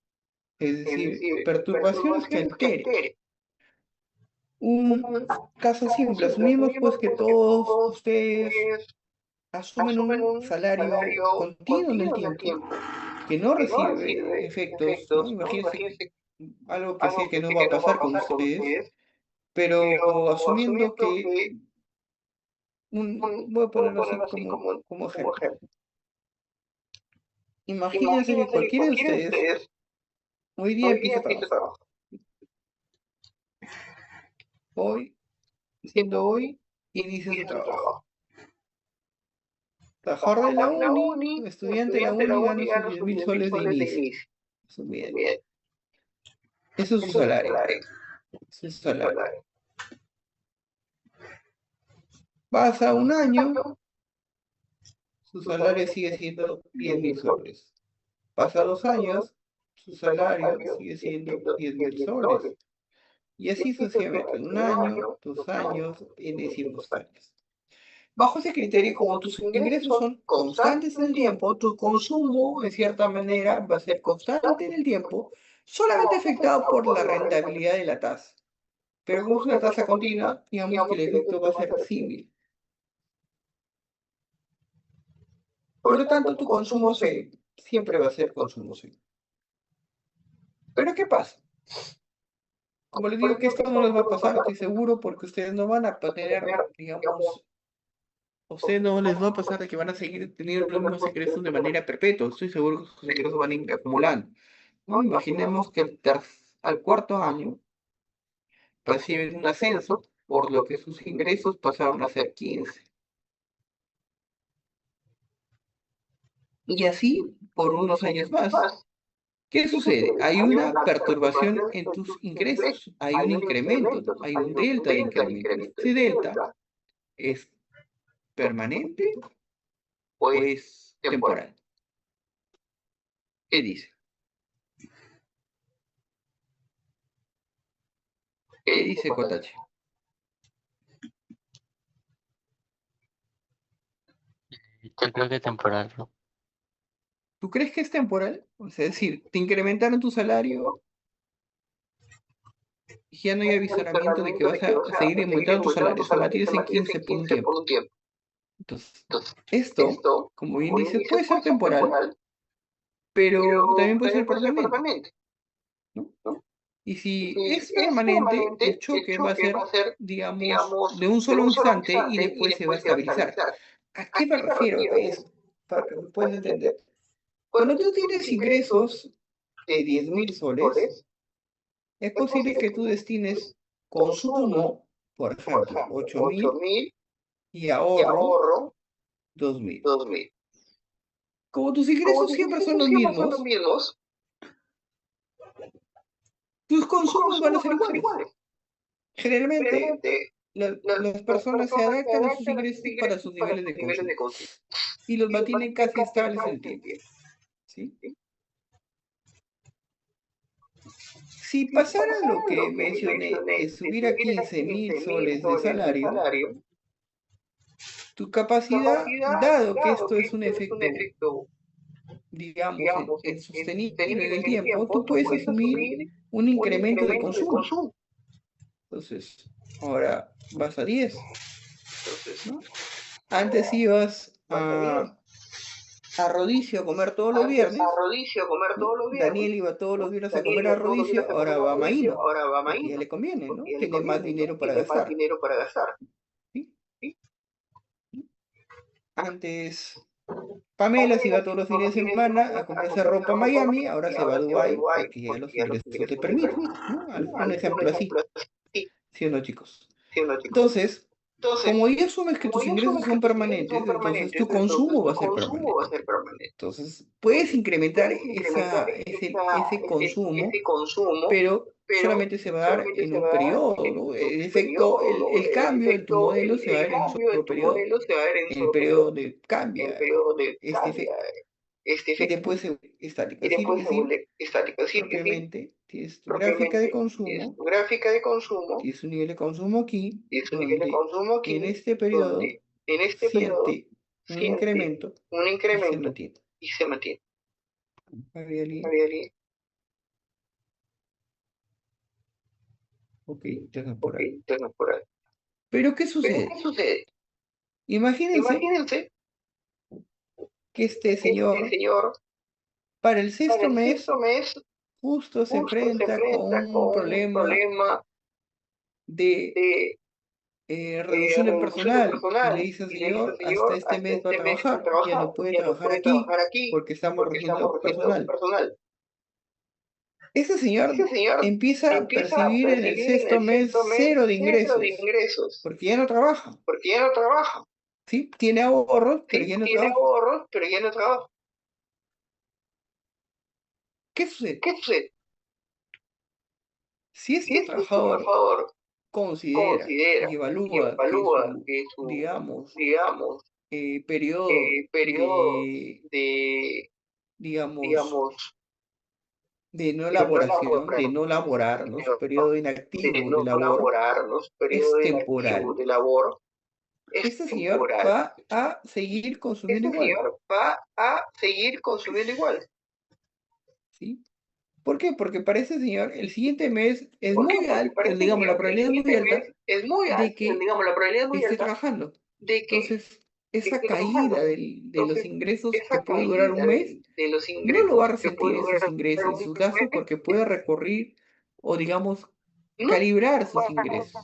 es decir, perturbaciones que alteren. Un caso simple, asumimos pues que todos ustedes asumen un salario continuo en el tiempo que no recibe efectos, ¿no? Imagínense algo que sé que no va a pasar con ustedes, pero asumiendo que voy a ponerlo así como ejemplo. Imagínense que cualquiera de ustedes hoy día empieza a trabajar. Hoy, siendo hoy, inicia su trabajo. Trabajador de la uni, estudiante de la uni, gana sus 10.000 soles de inicio. Bien. Eso es su salario. Eso es su salario. Pasa un año, su salario sigue siendo 10.000 soles. Pasa 2 años, su salario sigue siendo 10.000 soles. Y así sucesivamente, 1 año, 2 años, y decimos años. Bajo ese criterio, como tus ingresos son constantes en el tiempo, tu consumo, de cierta manera, va a ser constante en el tiempo, solamente afectado por la rentabilidad de la tasa. Pero como es una tasa continua, digamos que el efecto va a ser similar. Por lo tanto, tu consumo siempre va a ser consumo cero. Pero ¿qué pasa? Como les digo que esto no les va a pasar, estoy seguro, porque ustedes no van a tener, digamos, a ustedes no les va a pasar de que van a seguir teniendo los mismos ingresos de manera perpetua. Estoy seguro que sus ingresos van a ir acumulando. ¿No? Imaginemos que al cuarto año reciben un ascenso, por lo que sus ingresos pasaron a ser 15. Y así por unos años más. ¿Qué sucede? Hay una perturbación en tus ingresos, hay un incremento, hay un delta de incremento. Ese delta es permanente o es temporal. ¿Qué dice? ¿Qué dice Kotachi? Yo creo que temporal, ¿no? ¿Tú crees que es temporal? O sea, es decir, te incrementaron tu salario y ya no hay avisoramiento de que vas a seguir aumentando tu salario. Se mantienes en 15 por un tiempo. Entonces, esto, como bien dice, puede ser temporal, pero también puede ser permanente, ¿no? Y si es permanente, el choque va a ser, digamos, de un solo instante y después se va a estabilizar. ¿A qué me refiero a eso? Para que me puedas entender. Cuando tú tienes ingresos de 10.000 soles, es posible que tú destines consumo, por ejemplo, 8.000 y ahorro 2.000. Como tus ingresos siempre son los mismos, tus consumos van a ser iguales. Generalmente, las personas se adaptan a sus ingresos para sus niveles de consumo y los mantienen casi estables en el tiempo. ¿Sí? Si pasara lo que mencioné de subir a 15.000 soles de salario, tu capacidad, dado que esto es un efecto, digamos, en sostenible en el tiempo, tú puedes asumir un incremento de consumo. Entonces, ahora vas a 10. ¿No? Antes ibas a a Rodicio a comer todos los viernes, a Rodicio a comer ¿no? todos los viernes. Daniel iba todos los viernes a Daniel comer iba a todos los Rodicio, viernes a ahora comer va a a Rodicio, Maíno, ahora va a porque ya Maíno, le conviene, ¿no? porque ya le Tiene más conviene, ¿no? dinero para Tiene más gastar. dinero para gastar. ¿Sí? Antes Pamela se iba todos los fines de semana a comprarse ropa a Miami, ahora se va a Dubái porque ya los ingresos te permiten, ¿no? Un ejemplo así, ¿sí o no, chicos? ¿Sí o no, chicos? Entonces, como ya asumes que como tus ya ingresos asumes que son tus ingresos permanentes, son entonces tu permanentes, entonces consumo va a tu ser consumo va a permanente. ser permanente. Entonces, puedes incrementar Puedes incrementar ese consumo, ese consumo, pero pero solamente se va a dar solamente en se un va a dar periodo, en ¿no? un El efecto, periodo, ¿no? el El cambio de tu efecto, modelo se va a el dar en un cambio de solo tu periodo. modelo se va a dar en un En el solo periodo periodo. de En cambia el periodo de este cambia efecto este y efecto. después se estático. Y Así después se decir, vuelve estático. Así que sí, propiamente tienes tu gráfica de propiamente es consumo, tu gráfica de consumo tienes un nivel de consumo aquí, y su nivel de donde consumo en aquí, este periodo donde en este periodo siente un siente incremento un y se incremento mantiene. y se mantiene. Ariely, Ariely, ok, ok, temporal. temporal. Pero ¿qué Pero sucede? ¿qué sucede? Imagínense Imagínense que este que este señor, señor para el para sexto el mes, sexto mes justo se justo se enfrenta con enfrenta un con un problema problema de de reducción en reducción de personal y le personal dice al y le dice al señor, hasta señor, este hasta mes va a este mes va a trabajar, ya trabajar, no puede ya no trabajar puede aquí trabajar aquí porque estamos porque estamos reduciendo reduciendo personal. personal. Ese señor Ese señor empieza a empieza a percibir en el percibir en sexto el mes sexto mes cero de cero de ingresos, ingresos porque ya no trabaja. porque ya no trabaja. ¿Sí? Tiene ahorros, pero ¿Sí? ya no Tiene trabaja. ahorros, pero ya no trabaja. ¿Qué sucede? ¿Qué sucede? Si Si este este trabajador trabajador considera considera y y evalúa que evalúa su, que su, digamos, digamos, periodo periodo de, de, digamos, digamos, de no de no elaboración, laborar, de no laborar, ¿no? Su periodo de inactivo de no labor laborar, ¿no? Su periodo es de inactivo temporal. de labor es Este señor temporal. va a seguir consumiendo Este igual, señor va a seguir consumiendo igual. ¿sí? ¿Por qué? Porque para ese señor el siguiente mes es ¿Por qué? muy Porque alta, para este digamos, la señor el probabilidad es muy siguiente alta mes es muy de alta, que digamos, la probabilidad es muy esté alta trabajando. de que Entonces, esa esté caída trabajando. de los Entonces, ingresos que esa puede durar un caída mes de los no lo va a ingresos que resentir puede en sus durar ingresos y un sus gastos mes, porque puede recorrer o, digamos, no calibrar sus va ingresos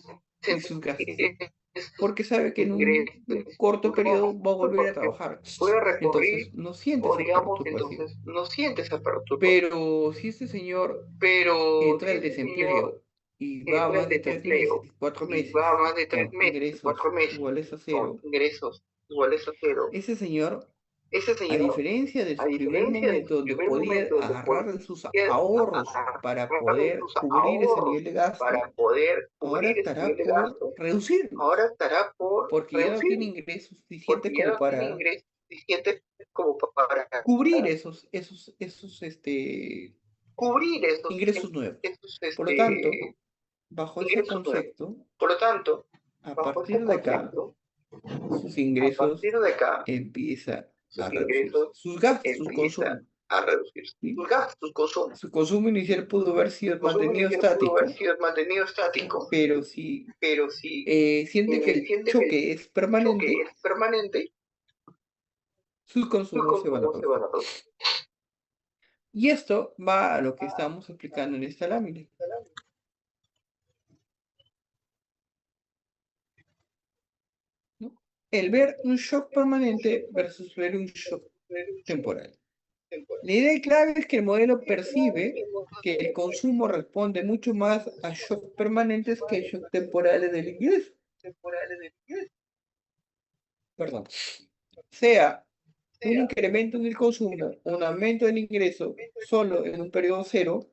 a y sus gastos, sentir esos porque sabe que en un ingresos, corto periodo va a volver a porque trabajar. puede recorrer Entonces, no siente o esa digamos, perturbación. entonces no siente esa perturbación. Pero si este señor Pero entra si al este señor desempleo y va entra al más de 3 meses, desempleo 4 meses, va más de con 3 meses, ingresos 4 meses, iguales a con cero, ingresos iguales a cero, ese señor, ese a señor, diferencia de a su primer diferencia de momento su donde primer podía momento donde agarrar de sus podía ahorros para agarrar de poder sus cubrir ese ahorros nivel de gasto, para poder ahora cubrir ese nivel estará de por gasto, reducirlos, ahora estará por porque ya no tiene reducir, ingresos suficientes porque ya como no tiene para ingresos suficientes como para cubrir esos cubrir ingresos nuevos. esos Por lo tanto, bajo ese ingresos nuevos. concepto, Por lo tanto, a bajo ese partir de acá, concepto, sus a ingresos partir de acá, empieza a sus reducirse. ingresos Sus gastos, su empiezan consumo. a reducirse. ¿Sí? Sus gastos, sus consumos. Su consumo inicial pudo haber sido Su consumo mantenido inicial pudo haber estático, sido mantenido estático, pero si pero si siente que el siente que el choque es choque permanente, es permanente, sus sus consumos se van a consumos se van reducir. a reducir. Y esto va a lo que estamos explicando en esta lámina. ¿No? El ver un shock permanente versus ver un shock temporal. La idea clave es que el modelo percibe que el consumo responde mucho más a shocks permanentes que a shocks temporales del ingreso. Perdón. Sea un incremento en el consumo, un aumento del ingreso solo en un periodo cero,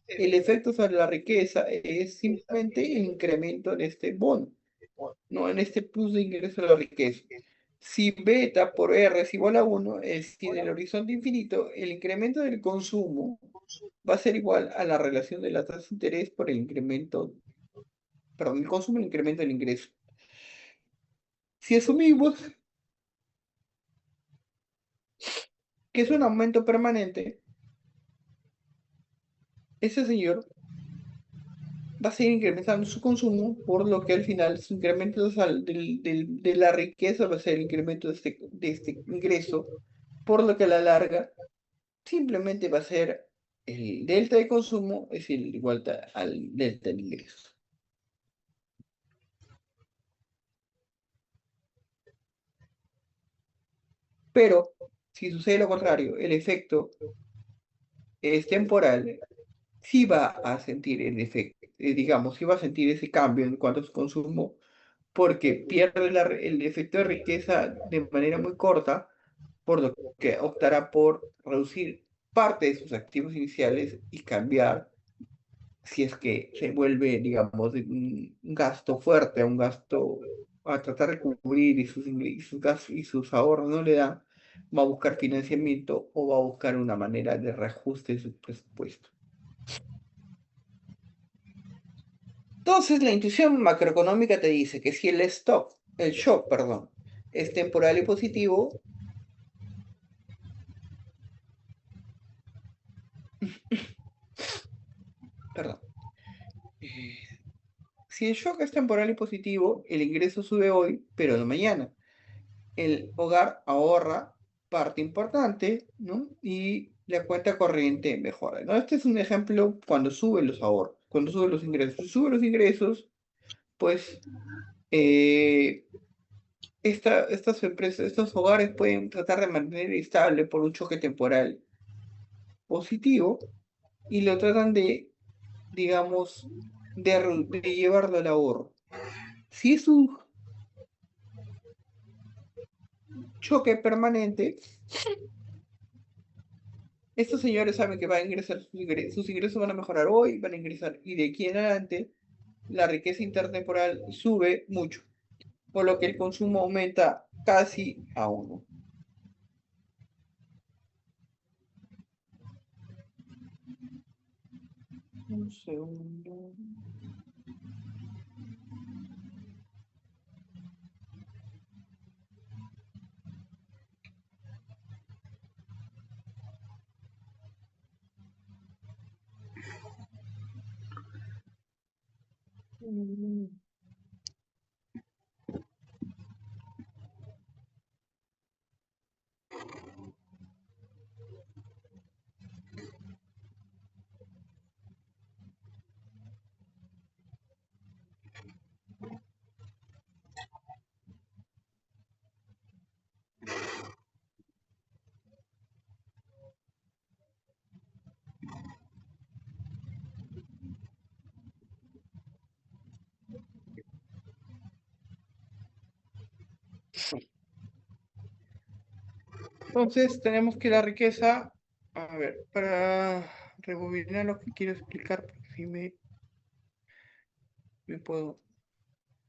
el efecto sobre la riqueza es simplemente el incremento en este bono, no en este plus de ingreso de la riqueza. Si beta por R es igual a 1, es decir, en el horizonte infinito, el incremento del consumo va a ser igual a la relación de la tasa de interés por el incremento, perdón, el consumo y el incremento del ingreso. Si asumimos que es un aumento permanente, ese señor va a seguir incrementando su consumo, por lo que al final su incremento de la riqueza va a ser el incremento de este ingreso por lo que a la larga simplemente va a ser el delta de consumo es igual al delta de ingresos. Pero si sucede lo contrario, el efecto es temporal, sí va a sentir el efecto, digamos, sí va a sentir ese cambio en cuanto a su consumo, porque pierde el efecto de riqueza de manera muy corta, por lo que optará por reducir parte de sus activos iniciales y cambiar, si es que se vuelve, digamos, de un gasto fuerte a un gasto a tratar de cubrir y sus gastos y sus ahorros no le dan, va a buscar financiamiento o va a buscar una manera de reajuste de su presupuesto. Entonces, la intuición macroeconómica te dice que si el shock, perdón, es temporal y positivo, perdón, eh, si el shock es temporal y positivo, el ingreso sube hoy, pero no mañana. El hogar ahorra parte importante, ¿no? Y la cuenta corriente mejora, ¿no? Este es un ejemplo cuando suben los ahorros, cuando suben los ingresos. Si suben los ingresos, pues estas empresas, estos hogares pueden tratar de mantener estable por un choque temporal positivo y lo tratan de, digamos, de llevarlo al ahorro. Si es un choque permanente, estos señores saben que van a ingresar sus ingresos van a mejorar hoy, van a ingresar, y de aquí en adelante la riqueza intertemporal sube mucho, por lo que el consumo aumenta casi a uno. Un segundo. Entonces tenemos que la riqueza, a ver, para rebobinar lo que quiero explicar, porque si me puedo,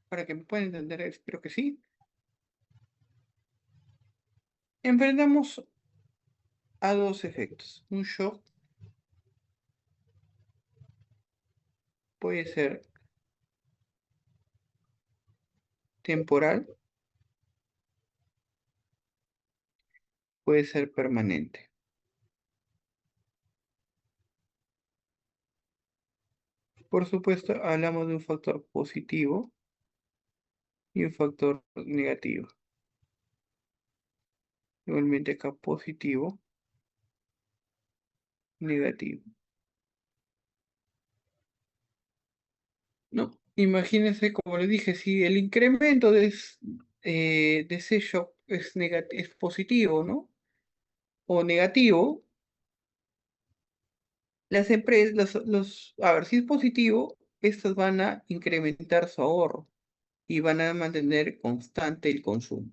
para que me puedan entender, espero que sí. Enfrentamos a dos efectos. Un shock puede ser temporal, puede ser permanente. Por supuesto, hablamos de un factor positivo y un factor negativo. Igualmente acá positivo, negativo. No, imagínense, como le dije, si el incremento de ese shock es positivo, ¿no? O negativo, las empresas, a ver, si es positivo, estas van a incrementar su ahorro y van a mantener constante el consumo.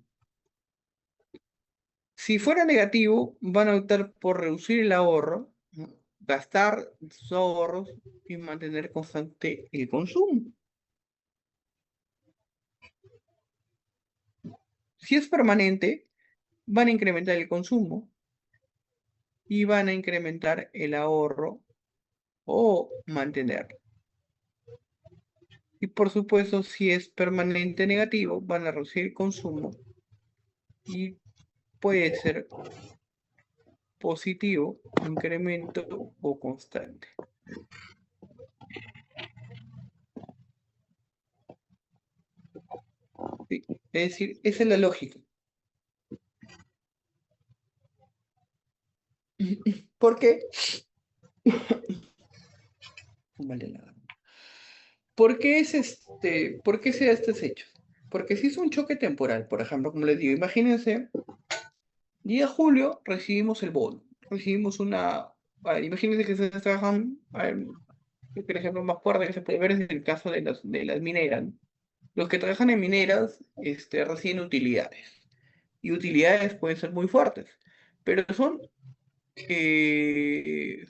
Si fuera negativo, van a optar por reducir el ahorro, ¿no? Gastar sus ahorros y mantener constante el consumo. Si es permanente, van a incrementar el consumo y van a incrementar el ahorro o mantenerlo. Y por supuesto, si es permanente negativo, van a reducir el consumo y puede ser positivo, incremento o constante. ¿Sí? Es decir, esa es la lógica. ¿Por qué? Vale, nada. ¿Por qué se da estos hechos? Porque si es un choque temporal, por ejemplo, como les digo, imagínense, día julio recibimos el bono, recibimos imagínense que ustedes trabajan, el ejemplo más fuerte que se puede ver es el caso de las mineras. Los que trabajan en mineras, reciben utilidades, y utilidades pueden ser muy fuertes, pero eh,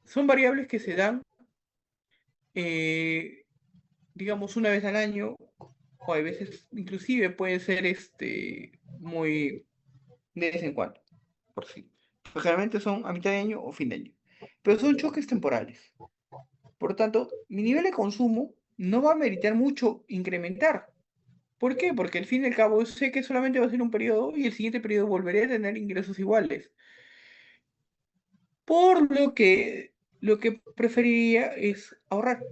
son variables que se dan, eh, digamos, una vez al año, o a veces inclusive puede ser muy de vez en cuando, por sí. Pues generalmente son a mitad de año o fin de año. Pero son choques temporales. Por lo tanto, mi nivel de consumo no va a meritar mucho incrementar. ¿Por qué? Porque al fin y al cabo sé que solamente va a ser un periodo y el siguiente periodo volveré a tener ingresos iguales. Por lo que preferiría es ahorrar.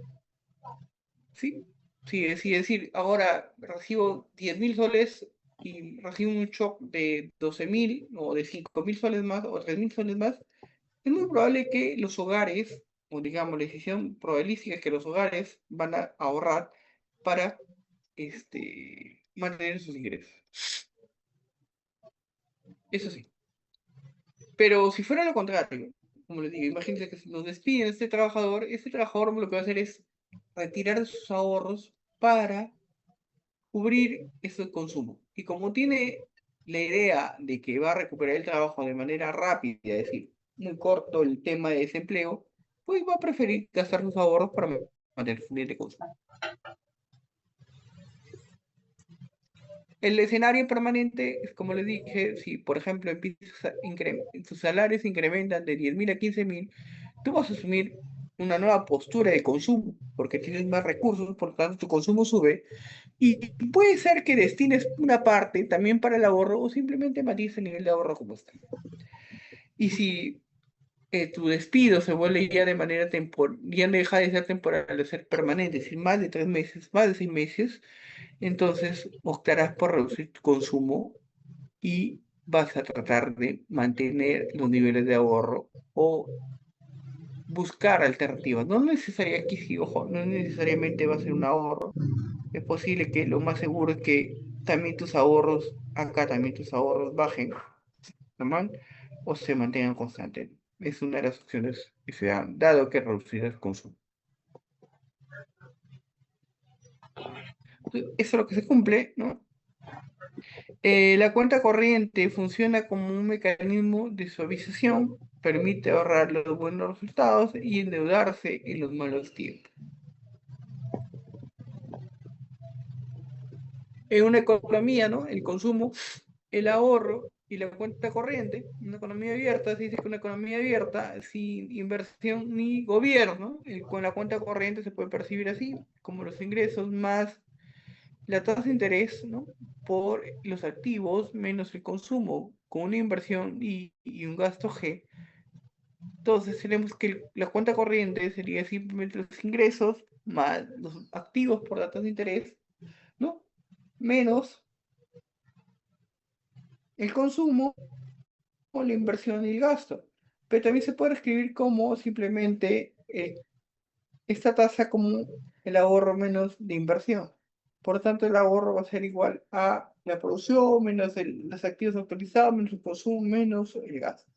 ¿Sí? Sí, es decir, ahora recibo 10.000 soles y recibo un shock de 12.000 o de 5.000 soles más o 3.000 soles más. Es muy probable que los hogares, o digamos, la decisión probabilística es que los hogares van a ahorrar para mantener sus ingresos. Eso sí. Pero si fuera lo contrario, como les digo, imagínense que nos despiden este trabajador lo que va a hacer es retirar sus ahorros para cubrir ese consumo. Y como tiene la idea de que va a recuperar el trabajo de manera rápida, es decir, muy corto el tema de desempleo, pues va a preferir gastar sus ahorros para mantener su nivel de consumo. El escenario permanente es como les dije, si por ejemplo tus salarios se incrementan de 10.000 a 15.000, tú vas a asumir una nueva postura de consumo, porque tienes más recursos, por lo tanto tu consumo sube. Y puede ser que destines una parte también para el ahorro o simplemente mantienes el nivel de ahorro como está. Y si tu despido se vuelve ya de manera temporal, ya deja de ser temporal, de ser permanente, es decir, más de 3 meses, más de 6 meses, entonces optarás por reducir tu consumo y vas a tratar de mantener los niveles de ahorro o buscar alternativas. No necesariamente, aquí sí, ojo, no necesariamente va a ser un ahorro. Es posible que lo más seguro es que también tus ahorros, acá también tus ahorros bajen, ¿normal? O se mantengan constantes. Es una de las opciones que se dan, dado que reducir el consumo. Eso es lo que se cumple, ¿no? La cuenta corriente funciona como un mecanismo de suavización, permite ahorrar los buenos resultados y endeudarse en los malos tiempos. En una economía, ¿no? El consumo, el ahorro y la cuenta corriente, una economía abierta, se dice que una economía abierta, sin inversión ni gobierno, con la cuenta corriente se puede percibir así, como los ingresos más la tasa de interés, ¿no? Por los activos menos el consumo, con una inversión y un gasto G. Entonces tenemos que la cuenta corriente sería simplemente los ingresos más los activos por la tasa de interés, ¿no? Menos el consumo o la inversión y el gasto. Pero también se puede escribir como simplemente esta tasa como el ahorro menos de inversión. Por lo tanto, el ahorro va a ser igual a la producción menos los activos autorizados, menos el consumo, menos el gasto.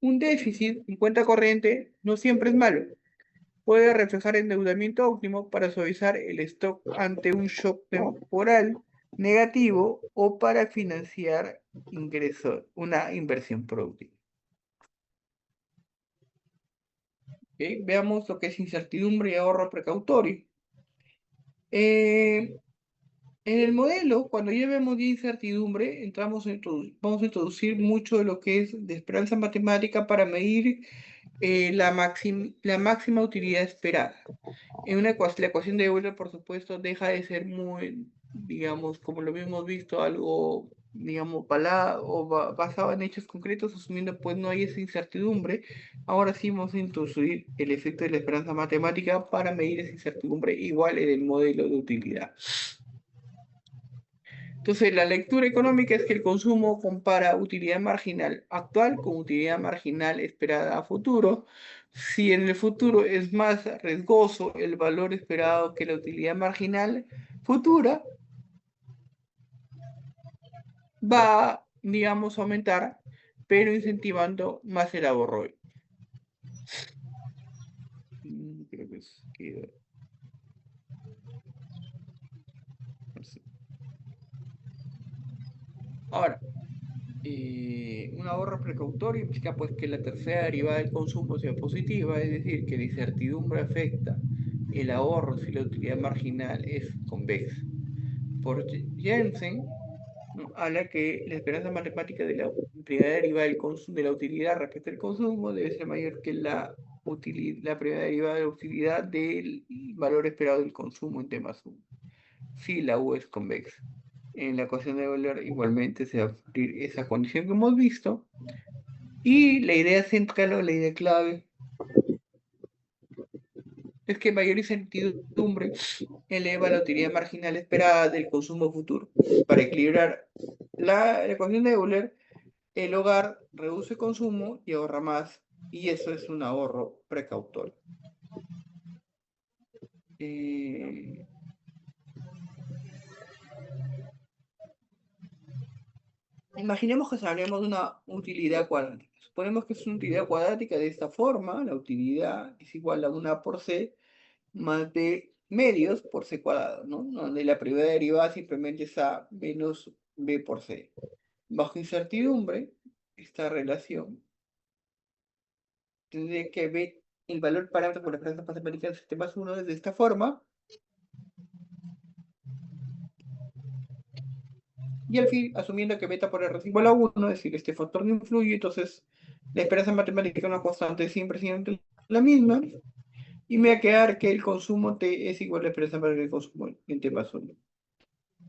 Un déficit en cuenta corriente no siempre es malo. Puede reflejar endeudamiento óptimo para suavizar el stock ante un shock temporal negativo o para financiar una inversión productiva. ¿Okay? Veamos lo que es incertidumbre y ahorro precautorio. En el modelo, cuando ya vemos de incertidumbre, vamos a introducir mucho de lo que es de esperanza matemática para medir la máxima utilidad esperada. La ecuación de Euler, por supuesto, deja de ser muy, digamos, como lo hemos visto, algo digamos, basado en hechos concretos, asumiendo pues no hay esa incertidumbre, ahora sí vamos a introducir el efecto de la esperanza matemática para medir esa incertidumbre igual en el modelo de utilidad. Entonces, la lectura económica es que el consumo compara utilidad marginal actual con utilidad marginal esperada a futuro. Si en el futuro es más riesgoso el valor esperado que la utilidad marginal futura, va, digamos, a aumentar, pero incentivando más el ahorro. Creo que no sé. Ahora, un ahorro precautorio implica pues que la tercera derivada del consumo sea positiva, es decir, que la incertidumbre afecta el ahorro si la utilidad marginal es convexa. Por Jensen, ¿no?, habla que la esperanza matemática de la primera derivada de la utilidad respecto al consumo debe ser mayor que la primera derivada de la utilidad del valor esperado del consumo en T más 1, si la U es convexa. En la ecuación de Euler igualmente se va a cumplir esa condición que hemos visto. Y la idea central o la idea clave es que mayor incertidumbre eleva la utilidad marginal esperada del consumo futuro. Para equilibrar la ecuación de Euler, el hogar reduce consumo y ahorra más, y eso es un ahorro precautorio. Imaginemos que hablemos de una utilidad cuadrática. Suponemos que es una utilidad cuadrática de esta forma. La utilidad es igual a 1 por c más b medios por c cuadrado, ¿no? Donde la primera derivada simplemente es a menos b por c. Bajo incertidumbre, esta relación tendría que b, el valor parámetro por la esperanza matemática del sistema más 1 es de esta forma. Y al fin, asumiendo que beta por R es igual a 1, es decir, este factor no influye, entonces la esperanza matemática es una constante siempre siempre la misma, y me va a quedar que el consumo T es igual a la esperanza matemática del consumo en T más 1. O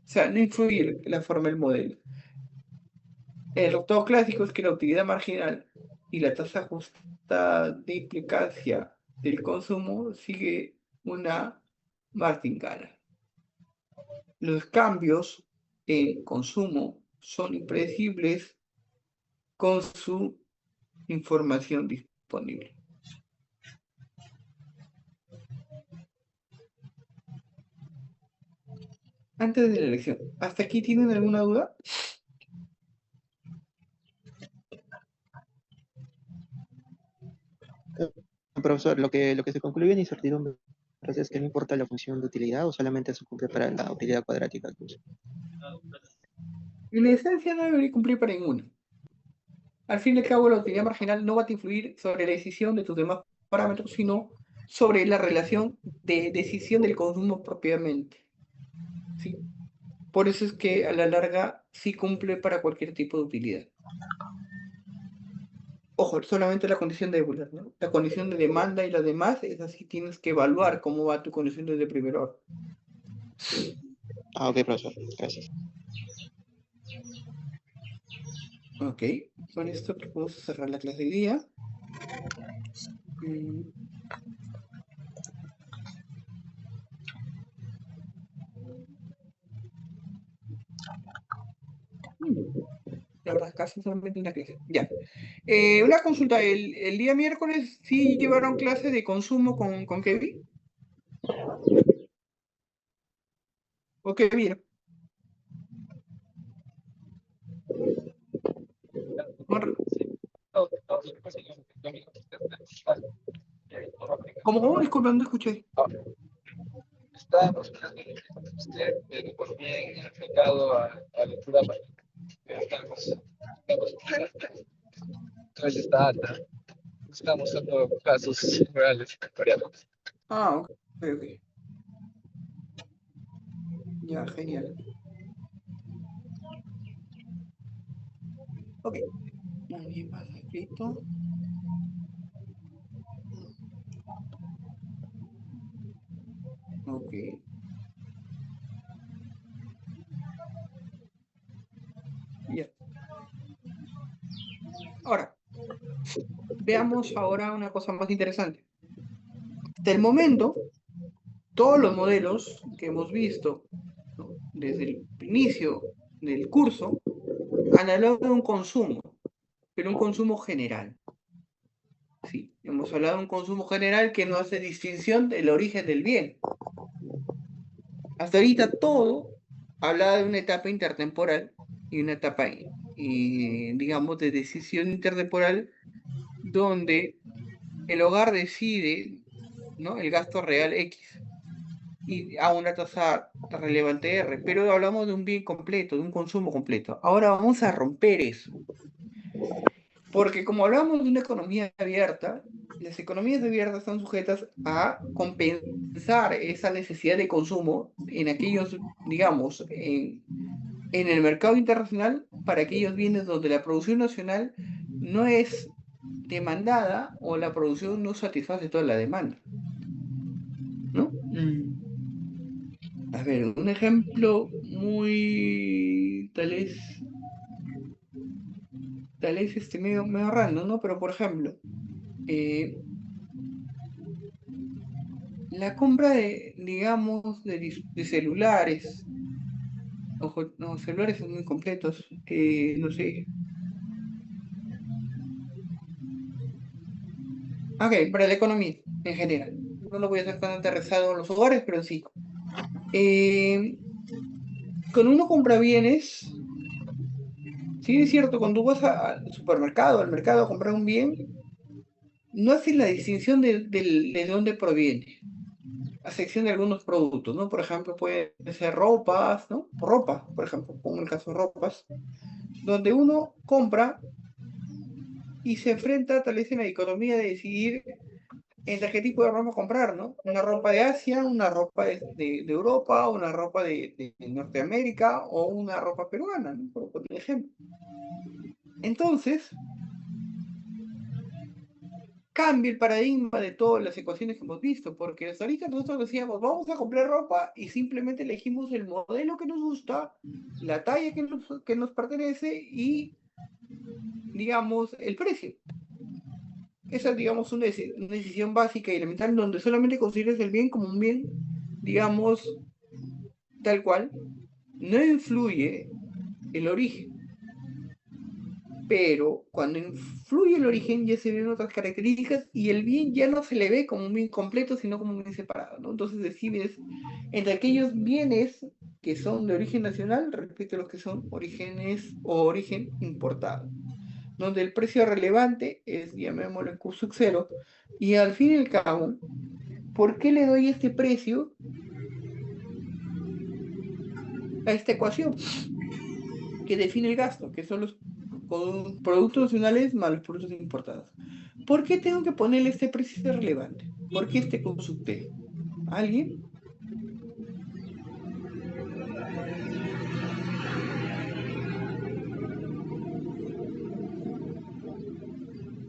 sea, no influye la forma del modelo. El resultado clásico es que la utilidad marginal y la tasa justa de implicancia del consumo sigue una martingala. Los cambios en consumo son impredecibles con su información disponible. Antes de la elección, ¿hasta aquí tienen alguna duda? Profesor, lo que se concluye en incertidumbre es que no importa la función de utilidad o solamente se cumple para la utilidad cuadrática. En esencia no debería cumplir para ninguna. Al fin y al cabo, la utilidad marginal no va a influir sobre la decisión de tus demás parámetros, sino sobre la relación de decisión del consumo propiamente. ¿Sí? Por eso es que a la larga sí cumple para cualquier tipo de utilidad. Ojo, solamente la condición de Euler, ¿no? La condición de demanda y la demás es así, tienes que evaluar cómo va tu condición desde primer orden. Ok, profesor, gracias. Ok, con esto vamos a cerrar la clase de hoy día. La verdad, casi solamente una clase. Ya. Una consulta, el día miércoles sí llevaron clase de consumo con Kevin. ¿O qué vieron? ¿Cómo? Disculpa, no escuché. Estábamos usted por bien aplicado a lectura estamos entonces estamos dando casos reales variados. Ah, ok, ok. Ya, genial. Ok. Muy bien, más escrito. Ok. veamos ahora una cosa más interesante. Hasta el momento, todos los modelos que hemos visto, ¿no?, desde el inicio del curso han hablado de un consumo, pero un consumo general. Sí, hemos hablado de un consumo general que no hace distinción del origen del bien. Hasta ahorita todo habla de una etapa intertemporal y una etapa, digamos, de decisión intertemporal donde el hogar decide, ¿no?, el gasto real X y a una tasa relevante R, pero hablamos de un bien completo, de un consumo completo. Ahora vamos a romper eso. Porque como hablamos de una economía abierta, las economías abiertas están sujetas a compensar esa necesidad de consumo en aquellos, digamos, en el mercado internacional para aquellos bienes donde la producción nacional no es demandada o la producción no satisface toda la demanda, ¿no? A ver, un ejemplo muy tal vez medio random, ¿no? Pero por ejemplo, la compra de, digamos, de celulares, ojo, no, celulares son muy completos, no sé. Ok, para la economía en general. No lo voy a hacer tan aterrizado en los hogares, pero sí. Cuando uno compra bienes, sí es cierto, cuando vas al supermercado, al mercado a comprar un bien, no haces la distinción de dónde proviene, a excepción de algunos productos, ¿no? Por ejemplo, pueden ser ropas, ¿no? Ropa, por ejemplo, pongo el caso de ropas, donde uno compra y se enfrenta tal vez en la dicotomía de decidir entre qué tipo de ropa comprar, ¿no? Una ropa de Asia, una ropa de Europa, una ropa de Norteamérica o una ropa peruana, ¿no? Por ejemplo. Entonces, cambia el paradigma de todas las ecuaciones que hemos visto, porque hasta ahorita nosotros decíamos, vamos a comprar ropa y simplemente elegimos el modelo que nos gusta, la talla que nos pertenece y, digamos, el precio. Esa es, digamos, una decisión básica y elemental donde solamente consideras el bien como un bien, digamos, tal cual. No influye el origen. Pero cuando influye el origen ya se ven otras características y el bien ya no se le ve como un bien completo, sino como un bien separado, ¿no? Entonces decides entre aquellos bienes que son de origen nacional respecto a los que son orígenes o origen importado, donde el precio relevante es, llamémoslo, el curso cero, y al fin y al cabo, ¿por qué le doy este precio a esta ecuación que define el gasto, que son los productos nacionales más los productos importados? ¿Por qué tengo que ponerle este precio relevante? ¿Por qué este curso T? ¿Alguien?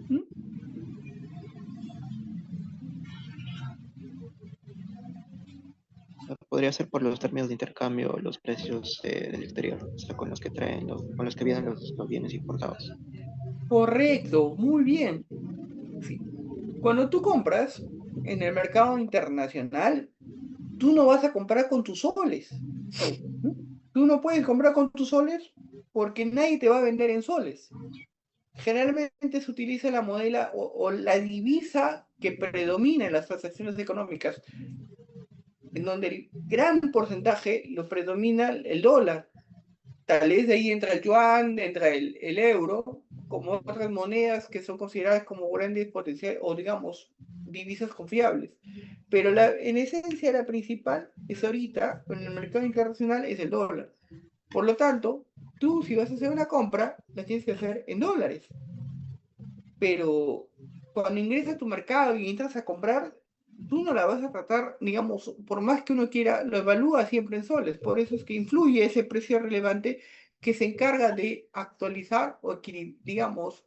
¿Mm? Podría ser por los términos de intercambio, los precios del exterior, o sea, con los que traen, con los que vienen los bienes importados. Correcto, muy bien. Sí. Cuando tú compras en el mercado internacional, tú no vas a comprar con tus soles. ¿Mm? Tú no puedes comprar con tus soles porque nadie te va a vender en soles. Generalmente se utiliza la moneda o la divisa que predomina en las transacciones económicas, en donde el gran porcentaje lo predomina el dólar. Tal vez de ahí entra el yuan, entra el euro, como otras monedas que son consideradas como grandes potenciales o, digamos, divisas confiables. Pero en esencia la principal es ahorita, en el mercado internacional, es el dólar. Por lo tanto, tú si vas a hacer una compra, la tienes que hacer en dólares. Pero cuando ingresas a tu mercado y entras a comprar, tú no la vas a tratar, digamos, por más que uno quiera, lo evalúa siempre en soles. Por eso es que influye ese precio relevante que se encarga de actualizar o, digamos,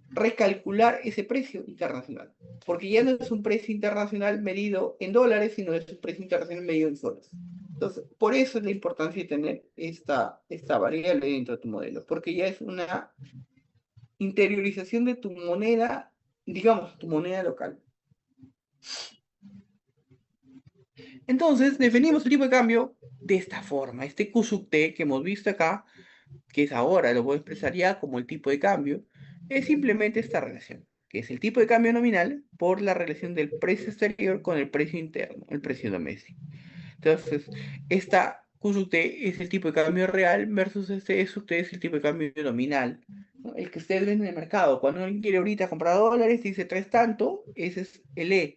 recalcular ese precio internacional. Porque ya no es un precio internacional medido en dólares, sino es un precio internacional medido en soles. Entonces, por eso es la importancia de tener esta variable dentro de tu modelo, porque ya es una interiorización de tu moneda digamos, tu moneda local. Entonces, definimos el tipo de cambio de esta forma. Este Q sub T que hemos visto acá, que es ahora, lo voy a expresar ya como el tipo de cambio, es simplemente esta relación, que es el tipo de cambio nominal por la relación del precio exterior con el precio interno, el precio doméstico. Entonces, esta Q sub T es el tipo de cambio real versus este E sub T es el tipo de cambio nominal, ¿no? El que ustedes ven en el mercado. Cuando alguien quiere ahorita comprar dólares, dice traes tanto, ese es el E,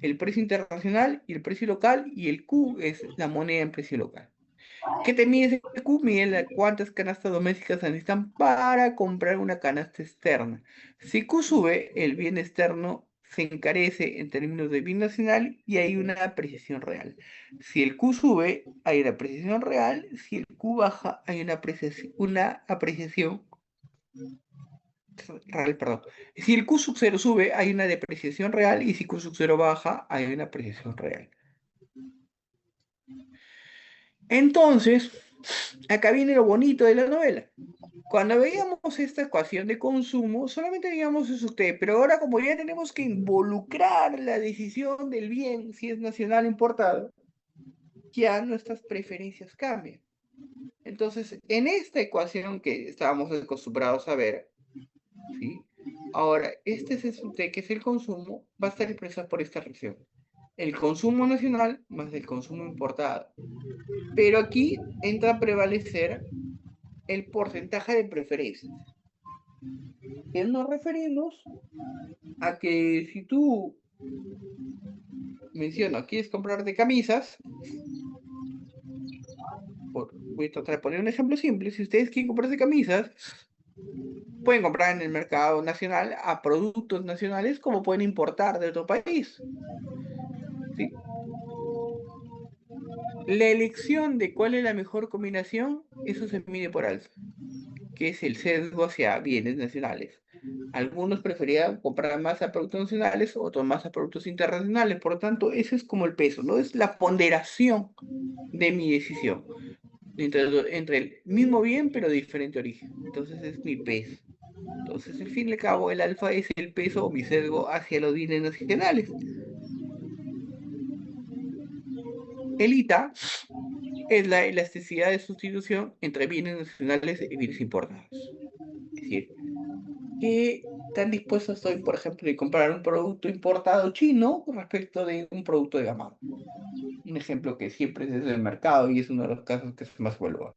el precio internacional y el precio local, y el Q es la moneda en precio local. ¿Qué te mide ese Q? Mide cuántas canastas domésticas se necesitan para comprar una canasta externa. Si Q sube, el bien externo se encarece en términos de bien nacional y hay una apreciación real. Si el Q sube, hay una apreciación real. Si el Q baja, hay una apreciación real, perdón. Si el Q sub 0 sube, hay una depreciación real, y si Q sub 0 baja, hay una apreciación real. Entonces, acá viene lo bonito de la novela. Cuando veíamos esta ecuación de consumo, solamente veíamos eso usted, pero ahora como ya tenemos que involucrar la decisión del bien, si es nacional o importado, ya nuestras preferencias cambian. Entonces, en esta ecuación que estábamos acostumbrados a ver, ¿sí? Ahora, este CSUT, que es el consumo, va a estar expresado por esta relación. El consumo nacional más el consumo importado. Pero aquí entra a prevalecer el porcentaje de preferencias. Y nos referimos a que si tú, menciono, quieres comprarte camisas, voy a tratar de poner un ejemplo simple, si ustedes quieren comprarse camisas, pueden comprar en el mercado nacional a productos nacionales como pueden importar de otro país. ¿Sí? La elección de cuál es la mejor combinación, eso se mide por alza, que es el sesgo hacia bienes nacionales. Algunos preferían comprar más a productos nacionales, otros más a productos internacionales. Por lo tanto, ese es como el peso, ¿no? Es la ponderación de mi decisión entre el mismo bien, pero de diferente origen. Entonces, es mi peso. Entonces, al fin y al cabo, el alfa es el peso o mi sesgo hacia los bienes nacionales. El ITA es la elasticidad de sustitución entre bienes nacionales y bienes importados. Es decir, ¿qué tan dispuesto estoy, por ejemplo, de comprar un producto importado chino respecto de un producto de gama alta? Un ejemplo que siempre es desde el mercado y es uno de los casos que se más evalúa.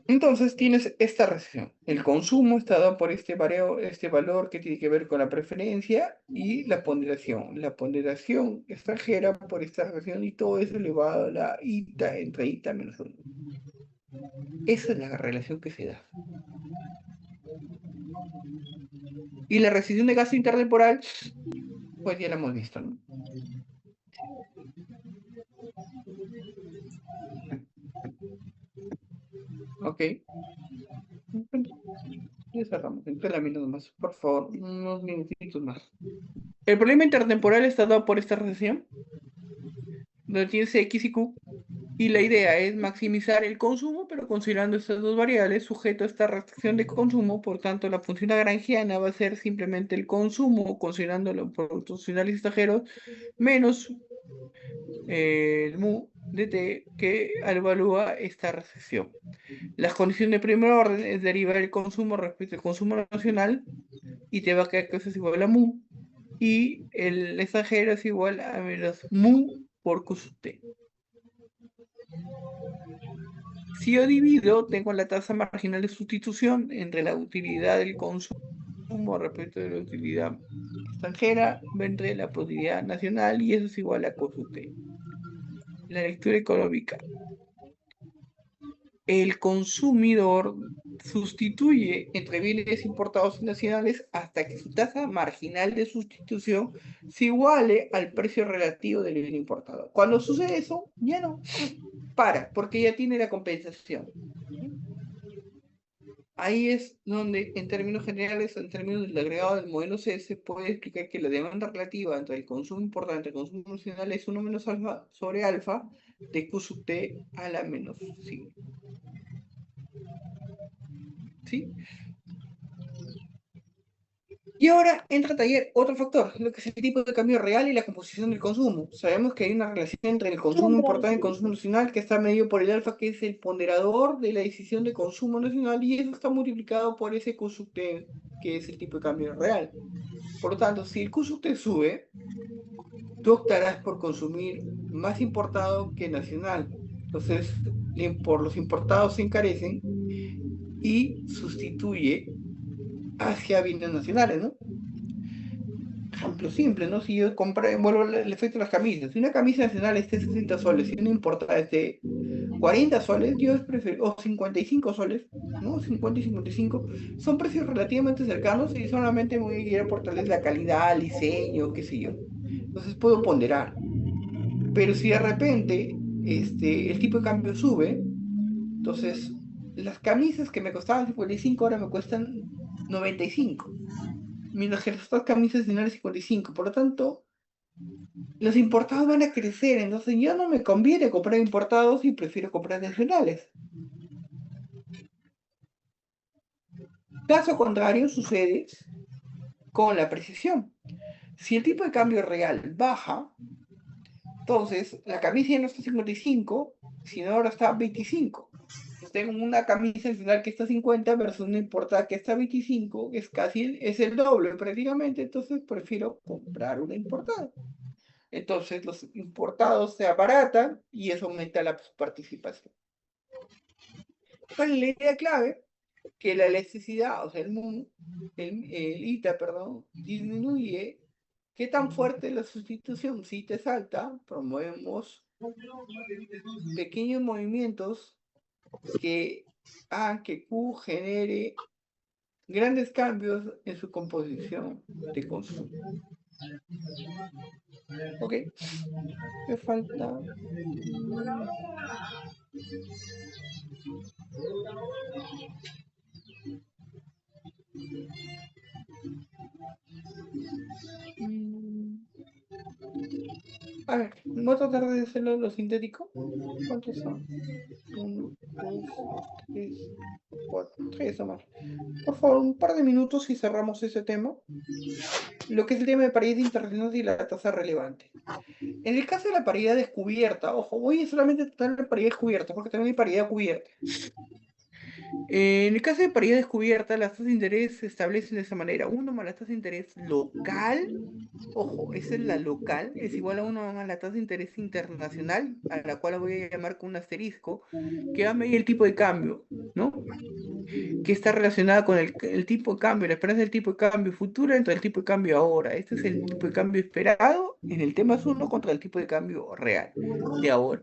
Entonces tienes esta recesión. El consumo está dado por este valor que tiene que ver con la preferencia y la ponderación. La ponderación extranjera por esta recesión, y todo eso elevado a la ITA entre ITA menos 1. Esa es la relación que se da. Y la recesión de gasto intertemporal, pues ya la hemos visto, ¿no? Ok. Ya cerramos. Entonces, la minutos más, por favor, unos minutitos más. El problema intertemporal está dado por esta recesión, donde tienes X y Q, y la idea es maximizar el consumo, pero considerando estas dos variables sujeto a esta restricción de consumo. Por tanto, la función lagrangiana va a ser simplemente el consumo, considerando los productos finales extranjeros, menos el mu de t, que evalúa esta restricción. Las condiciones de primer orden es derivar el consumo respecto al consumo nacional, y te va a quedar que eso es igual a mu, y el extranjero es igual a menos mu por q sub t. Si yo divido, tengo la tasa marginal de sustitución entre la utilidad del consumo respecto de la utilidad extranjera entre la productividad nacional, y eso es igual a q sub t. La lectura económica. El consumidor sustituye entre bienes importados y nacionales hasta que su tasa marginal de sustitución se iguale al precio relativo del bien importado. Cuando sucede eso, ya no para, porque ya tiene la compensación. Ahí es donde, en términos generales, en términos del agregado del modelo C, se puede explicar que la demanda relativa entre el consumo importante y el consumo nacional es 1 menos alfa sobre alfa de Q sub T a la menos 5. ¿Sí? Y ahora entra a taller otro factor, lo que es el tipo de cambio real y la composición del consumo. Sabemos que hay una relación entre el consumo importado y el consumo nacional que está medido por el alfa, que es el ponderador de la decisión de consumo nacional, y eso está multiplicado por ese QSUT, que es el tipo de cambio real. Por lo tanto, si el QSUT sube, tú optarás por consumir más importado que nacional. Entonces, por los importados se encarecen y sustituye hacia bienes nacionales, ¿no? Ejemplo simple, ¿no? Si yo compré, vuelvo al efecto de las camisas. Si una camisa nacional es de 60 soles y una importada es de 40 soles, yo prefiero, o 55 soles, ¿no? 50 y 55, son precios relativamente cercanos y solamente me voy a ir por tal vez la calidad, el diseño, qué sé yo. Entonces puedo ponderar. Pero si de repente el tipo de cambio sube, entonces las camisas que me costaban 55 ahora me cuestan 95. Mientras que las otras camisas nacionales 55. Por lo tanto, los importados van a crecer. Entonces ya no me conviene comprar importados y prefiero comprar nacionales. Caso contrario sucede con la precisión. Si el tipo de cambio real baja, entonces la camisa ya no está 55, sino ahora está 25. Tengo una camisa nacional que está 50 versus una importada que está 25, es casi el doble prácticamente, entonces prefiero comprar una importada. Entonces los importados se abaratan y eso aumenta la participación. ¿Cuál es la idea clave? Que la elasticidad, o sea, el ITA, perdón, disminuye. ¿Qué tan fuerte es la sustitución? Si ITA es alta, promovemos pequeños movimientos que hagan que Q genere grandes cambios en su composición de consumo. Ok, me falta. A ver, voy a tratar de hacerlo lo sintético. ¿Cuántos son? 1, 2, 3, 4, 3 o más. Por favor, un par de minutos y cerramos ese tema. Lo que es el tema de paridad internacional y la tasa relevante. En el caso de la paridad descubierta, ojo, voy a solamente tratar la paridad descubierta, porque también hay paridad cubierta. En el caso de paridad descubierta, las tasas de interés se establecen de esa manera. 1 más la tasa de interés local, ojo, esa es la local, es igual a 1 más la tasa de interés internacional, a la cual voy a llamar con un asterisco, que va a medir el tipo de cambio, ¿no? Que está relacionada con el tipo de cambio, la esperanza del tipo de cambio futuro entre el tipo de cambio ahora. Este es el tipo de cambio esperado en el tema 1 contra el tipo de cambio real de ahora.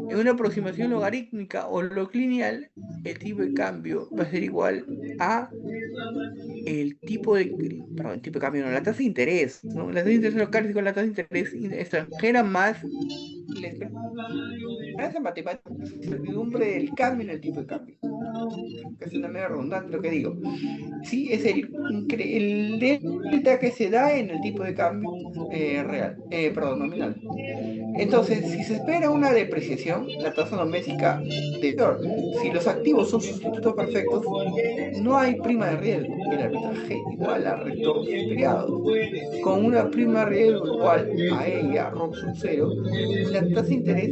En una aproximación logarítmica o log lineal, el tipo de cambio va a ser igual a el tipo de cambio, no, la tasa de interés, ¿no? La tasa de interés local es igual a la tasa de interés extranjera más la esperanza matemática, la incertidumbre del cambio en el tipo de cambio. Es una media redundante lo que digo. Sí, es el delta que se da en el tipo de cambio nominal. Entonces, si se espera una depreciación, la tasa doméstica de peor. Si los activos son sustitutos perfectos, no hay prima de riesgo. El arbitraje igual a retornos esperados. Con una prima de riesgo igual a ella, ROC sub 0, la tasa de interés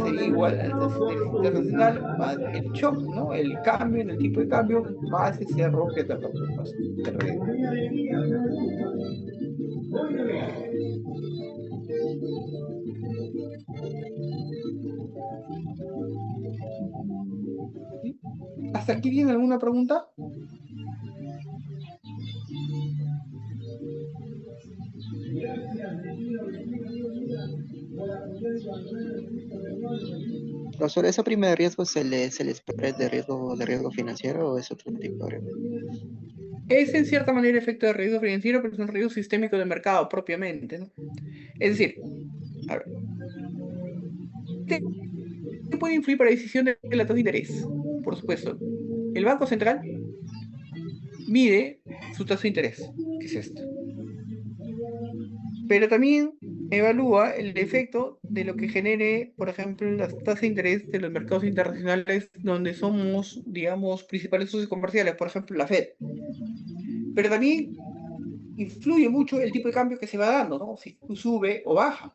sería igual a la tasa de interés internacional más el shock, ¿no? El cambio en el tipo de cambio más ese ROC que te preocupas. ¿Hasta aquí tiene alguna pregunta? Profesor, ¿esa prima de riesgo es el spread de riesgo financiero o es otro tipo de riesgo? Es en cierta manera efecto de riesgo financiero, pero es un riesgo sistémico de mercado propiamente, ¿no? Es decir, a ver, ¿qué puede influir para la decisión de la tasa de interés? Por supuesto, el Banco Central mide su tasa de interés, que es esto. Pero también evalúa el efecto de lo que genere, por ejemplo, las tasas de interés de los mercados internacionales donde somos, digamos, principales socios comerciales, por ejemplo, la Fed. Pero también influye mucho el tipo de cambio que se va dando, ¿no? Si sube o baja,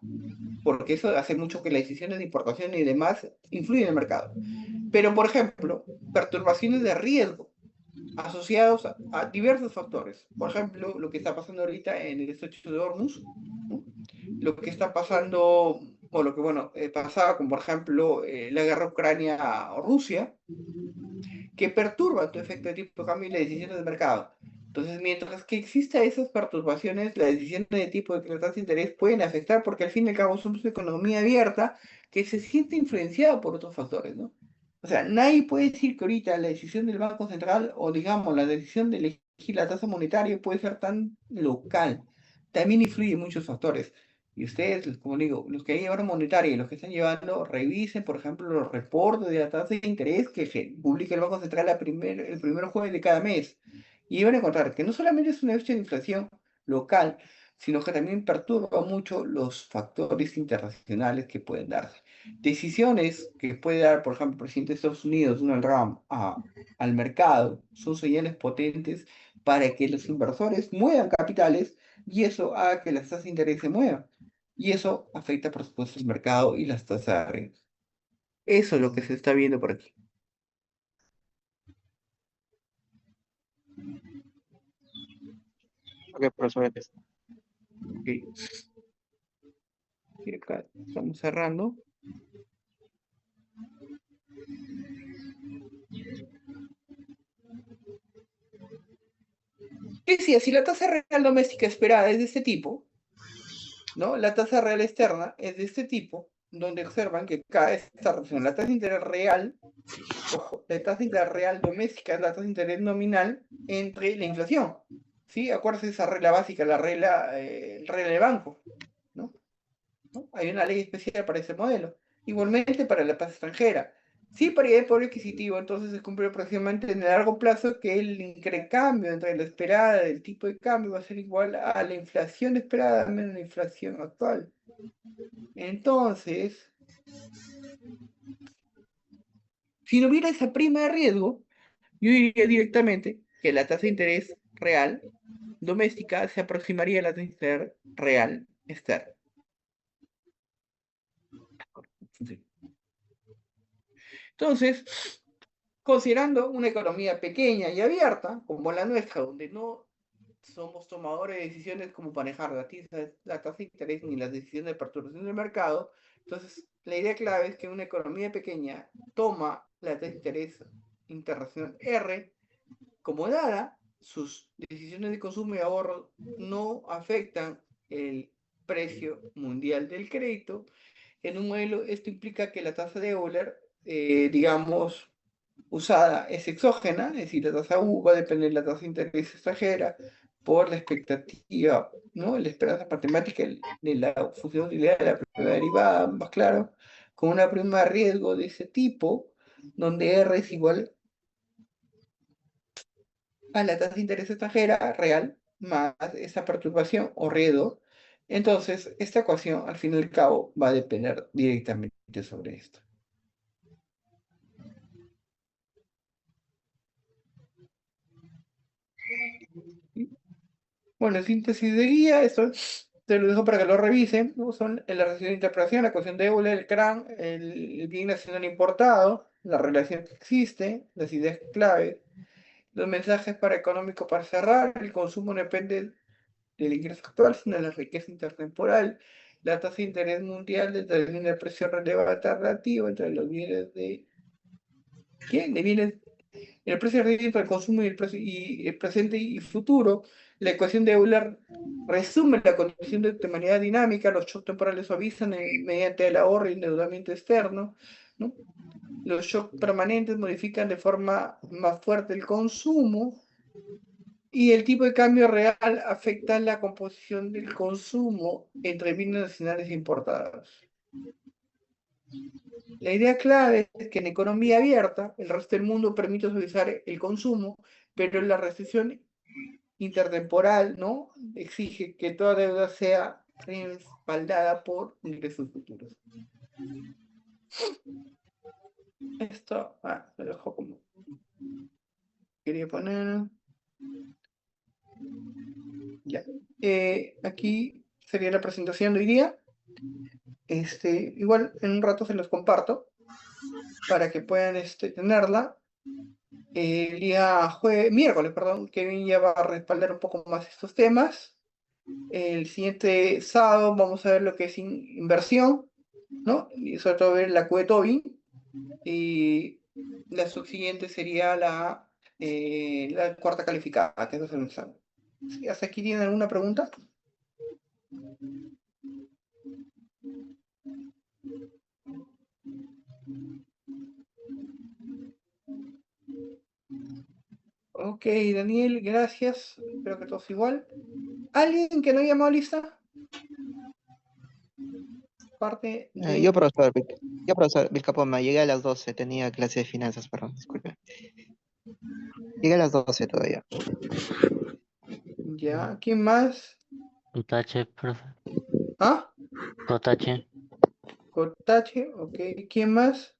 porque eso hace mucho que las decisiones de importación y demás influyen en el mercado. Pero, por ejemplo, perturbaciones de riesgo asociados a diversos factores. Por ejemplo, lo que está pasando ahorita en el estrecho de Hormuz, ¿no? Lo que está pasando, o lo que, bueno, pasaba con, por ejemplo, la guerra Ucrania-Rusia, que perturba tu efecto de tipo de cambio y las decisiones de mercado. Entonces, mientras que exista esas perturbaciones, las decisiones de tipo de tasa de interés pueden afectar porque al fin y al cabo somos una economía abierta que se siente influenciada por otros factores, ¿no? O sea, nadie puede decir que ahorita la decisión del Banco Central o digamos la decisión de elegir la tasa monetaria puede ser tan local. También influyen muchos factores. Y ustedes, como digo, los que llevan monetaria y los que están llevando, revisen, por ejemplo, los reportes de la tasa de interés que publica el Banco Central el primer jueves de cada mes. Y van a encontrar que no solamente es una fecha de inflación local, sino que también perturba mucho los factores internacionales que pueden darse. Decisiones que puede dar, por ejemplo, el presidente de Estados Unidos, Donald Trump, al mercado, son señales potentes para que los inversores muevan capitales y eso haga que las tasas de interés se muevan. Y eso afecta, por supuesto, el mercado y las tasas de arriendo. Eso es lo que se está viendo por aquí. Ok, profesor. Ok. Y acá estamos cerrando. Decía, si la tasa real doméstica esperada es de este tipo, ¿no? La tasa real externa es de este tipo, donde observan que cada esta relación, la tasa de interés real, ojo, la tasa de interés real doméstica es la tasa de interés nominal entre la inflación, ¿sí? Acuérdense de esa regla básica, la regla, regla del banco, ¿no? ¿no? Hay una ley especial para ese modelo. Igualmente para la tasa extranjera. Si paridad de poder adquisitivo, entonces se cumple aproximadamente en el largo plazo que el intercambio entre la esperada del tipo de cambio va a ser igual a la inflación esperada menos la inflación actual. Entonces, si no hubiera esa prima de riesgo, yo diría directamente que la tasa de interés real doméstica se aproximaría a la tasa de interés real externa. Entonces, considerando una economía pequeña y abierta, como la nuestra, donde no somos tomadores de decisiones como manejar la tasa de interés ni las decisiones de perturbación del mercado, entonces la idea clave es que una economía pequeña toma la tasa de interés internacional R como dada, sus decisiones de consumo y ahorro no afectan el precio mundial del crédito. En un modelo, esto implica que la tasa de Euler, digamos, usada es exógena, es decir, la tasa U va a depender de la tasa de interés extranjera por la expectativa, ¿no? La esperanza matemática de la función de utilidad de la prima derivada, más claro, con una prima de riesgo de ese tipo, donde R es igual a la tasa de interés extranjera real más esa perturbación o riesgo. Entonces, esta ecuación, al fin y al cabo, va a depender directamente sobre esto. Bueno, síntesis de guía, esto te lo dejo para que lo revisen, ¿no? Son la relación de interpretación, la ecuación de Euler, el CRAN, el bien nacional importado, la relación que existe, las ideas clave, los mensajes para económico para cerrar, el consumo no depende del ingreso actual, sino de la riqueza intertemporal, la tasa de interés mundial determina el precio relevante relativo entre los bienes de... ¿Quién? De bienes el precio relativo entre el consumo y el presente y futuro. La ecuación de Euler resume la condición de manera dinámica. Los shocks temporales suavizan mediante el ahorro y endeudamiento externo, ¿no? Los shocks permanentes modifican de forma más fuerte el consumo y el tipo de cambio real afecta la composición del consumo entre bienes nacionales e importados. La idea clave es que en economía abierta, el resto del mundo permite suavizar el consumo, pero la recesión intertemporal, ¿no? Exige que toda deuda sea respaldada por ingresos futuros. Esto, lo dejo como quería poner. Ya. Aquí sería la presentación de hoy día. Igual en un rato se los comparto para que puedan tenerla. El día miércoles, perdón, Kevin ya va a respaldar un poco más estos temas. El siguiente sábado vamos a ver lo que es inversión, ¿no? Y sobre todo ver la Q de Tobin. Y la subsiguiente sería la cuarta calificada, que es el examen. ¿Sí? ¿Hasta aquí tienen alguna pregunta? Ok, Daniel, gracias. Espero que todos igual. ¿Alguien que no haya llamado a lista? Parte de... Yo, profesor Vilcapoma, llegué a las 12, tenía clase de finanzas, perdón, disculpe. Llegué a las 12 todavía. Ya, ¿quién más? Cotache, profe. ¿Ah? Cotache. Cortache, ok. ¿Quién más?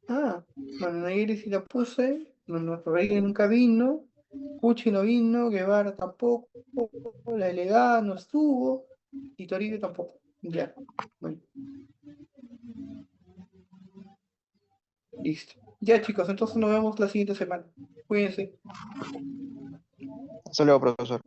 Ah, bueno, Nayeli sí la puse. No, Rodríguez nunca vino. Pucci no vino. Guevara tampoco. La delegada no estuvo. Y Toribio tampoco. Ya. Bueno, listo. Ya, chicos, entonces nos vemos la siguiente semana. Cuídense. Hasta luego, profesor.